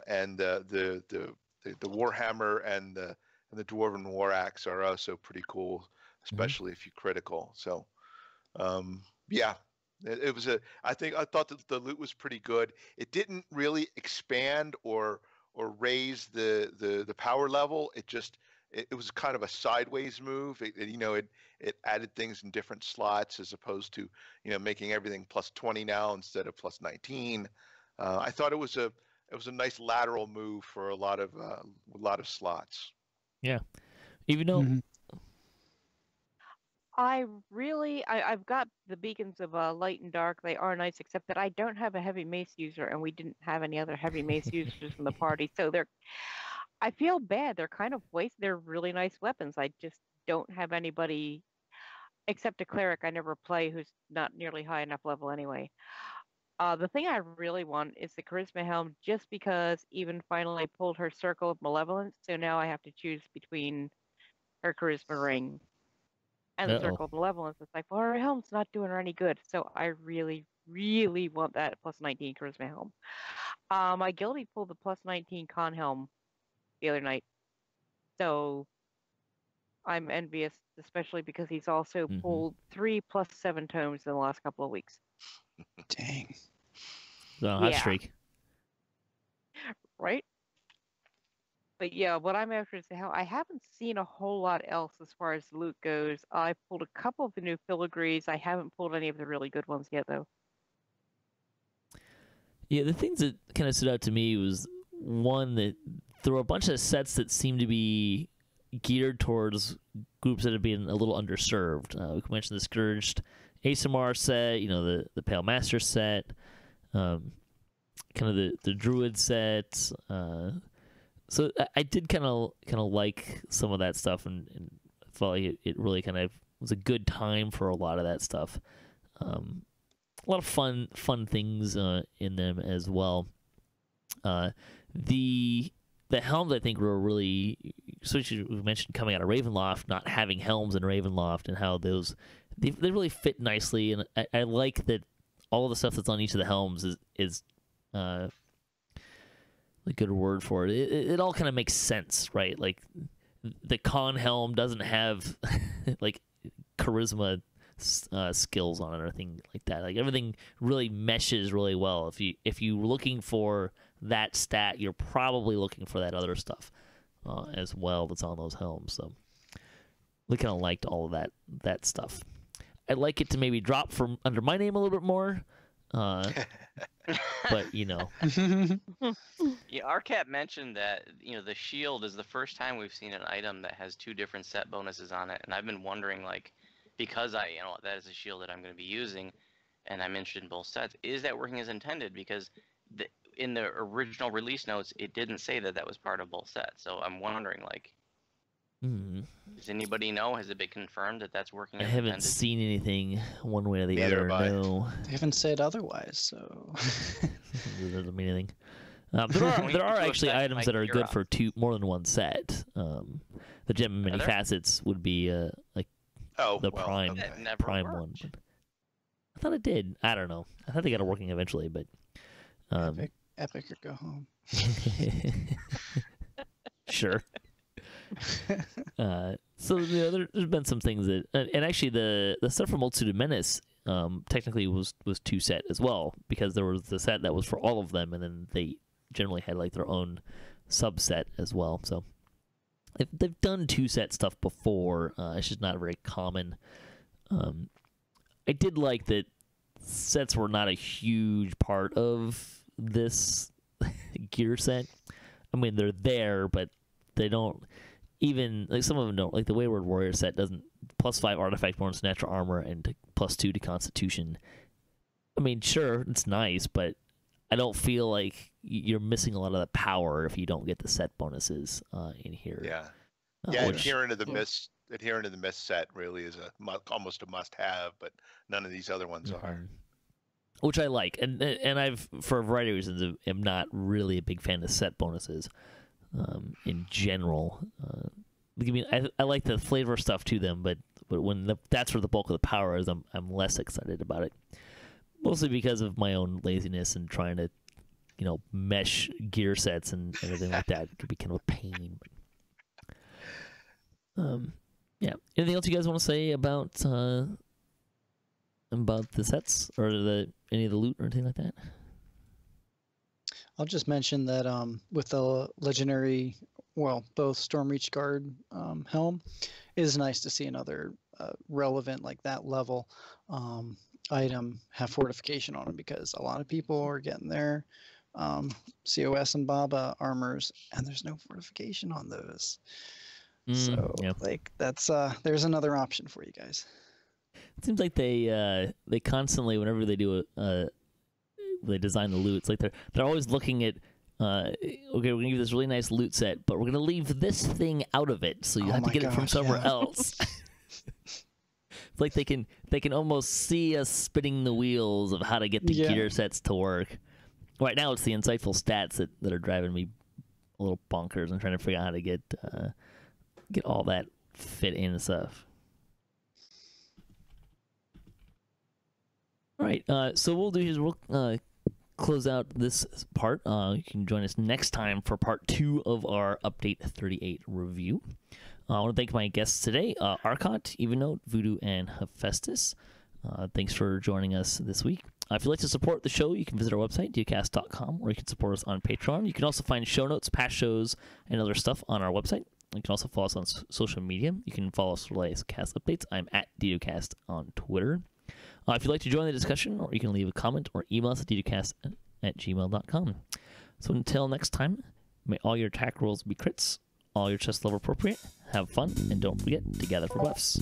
and the warhammer and the dwarven war axe are also pretty cool, especially if you critical. So, yeah, it was I thought that the loot was pretty good. It didn't really expand or raise the power level. It was kind of a sideways move. It added things in different slots as opposed to making everything +20 now instead of +19. I thought it was a nice lateral move for a lot of slots. Yeah, even though I've got the beacons of light and dark. They are nice, except that I don't have a heavy mace user, and we didn't have any other heavy mace users in the party, so I feel bad. They're kind of wasted. They're really nice weapons. I just don't have anybody except a cleric I never play who's not nearly high enough level anyway. The thing I really want is the Charisma Helm, just because Even finally pulled her Circle of Malevolence, so now I have to choose between her Charisma Ring and the Circle of Malevolence. It's like, well, her helm's not doing her any good, so I really, really want that +19 Charisma Helm. My guildie pulled the +19 Con Helm the other night, so I'm envious, especially because he's also pulled 3 +7 tomes in the last couple of weeks. Dang. Hot streak. Right? But yeah, what I'm after is how I haven't seen a whole lot else as far as loot goes. I pulled a couple of the new filigrees. I haven't pulled any of the really good ones yet, though. Yeah, the things that kind of stood out to me was one that there were a bunch of sets that seemed to be geared towards groups that have been a little underserved. We mentioned the Scourged ASMR set, the Pale Master set, kind of the Druid set. So I did kind of like some of that stuff, and felt like it really kind of was a good time for a lot of that stuff. A lot of fun things in them as well. The helms, I think, were really, especially we mentioned coming out of Ravenloft, not having helms in Ravenloft, and how those they really fit nicely. And I like that all of the stuff that's on each of the helms is a good word for it. It all kind of makes sense, right? Like the Con helm doesn't have like charisma skills on it or anything like that. Like everything really meshes really well. If you're looking for that stat, you're probably looking for that other stuff as well that's on those helms. So we kind of liked all of that stuff. I'd like it to maybe drop from under my name a little bit more, but Yeah, Arkat mentioned that the shield is the first time we've seen an item that has 2 different set bonuses on it, and I've been wondering, like, because that is a shield that I'm going to be using, and I'm interested in both sets, is that working as intended? Because in the original release notes, it didn't say that was part of both sets. So I'm wondering, like, does anybody know? Has it been confirmed that that's working? I as haven't intended? seen anything one way or the Neither other. have I. No, They haven't said otherwise, so. it doesn't mean anything. When There you are do a actually set items like that are good Hero. for more than one set. The Gem and Many there? Facets would be like Oh, the well, prime okay. That never prime worked. one. But I thought it did. I don't know. I thought they got it working eventually, but Epic or go home. sure. So there's been some things that, and actually the stuff from Multitude of Menace technically was 2 set as well, because there was the set that was for all of them, and then they generally had like their own subset as well. So they've done 2 set stuff before. It's just not very common. I did like that sets were not a huge part of this gear set. I mean, they're there, but they don't even, like, some of them don't. Like the Wayward Warrior set doesn't +5 artifact bonus to natural armor and +2 to constitution. I mean, sure, it's nice, but I don't feel like you're missing a lot of the power if you don't get the set bonuses in here. Yeah. Uh, Yeah, which- adhering to the mist set really is almost a must-have, but none of these other ones are. Which I like, and I've, for a variety of reasons, am not really a big fan of set bonuses in general. I mean, I like the flavor stuff to them, but when that's where the bulk of the power is, I'm less excited about it. Mostly because of my own laziness and trying to, mesh gear sets and everything like that. It could be kind of a pain. Yeah. Anything else you guys want to say about the sets or any of the loot or anything like that? I'll just mention that with the legendary, both Stormreach Guard helm, it is nice to see another relevant, like that level item have fortification on it, because a lot of people are getting their COS and Baba armors, and there's no fortification on those. So, yeah. like, that's there's another option for you guys. It seems like they constantly, whenever they do they design the loot, it's like they're always looking at, okay, we're gonna give you this really nice loot set, but we're gonna leave this thing out of it, so you have to get it from somewhere else. It's like they can almost see us spinning the wheels of how to get the gear sets to work. Right now, it's the insightful stats that are driving me a little bonkers. I'm trying to figure out how to get all that fit in and stuff. All right, so what we'll do is we'll close out this part. You can join us next time for part 2 of our Update 38 review. I want to thank my guests today, Arkat, Evennote, Voodu, and Hephaestas. Thanks for joining us this week. If you'd like to support the show, you can visit our website, DDOCast.com, or you can support us on Patreon. You can also find show notes, past shows, and other stuff on our website. You can also follow us on social media. You can follow us for the latest cast updates. I'm at DDOCast on Twitter. If you'd like to join the discussion, or you can leave a comment or email us at ddocast@gmail.com. So until next time, may all your attack rolls be crits, all your chest level appropriate, have fun, and don't forget to gather for buffs.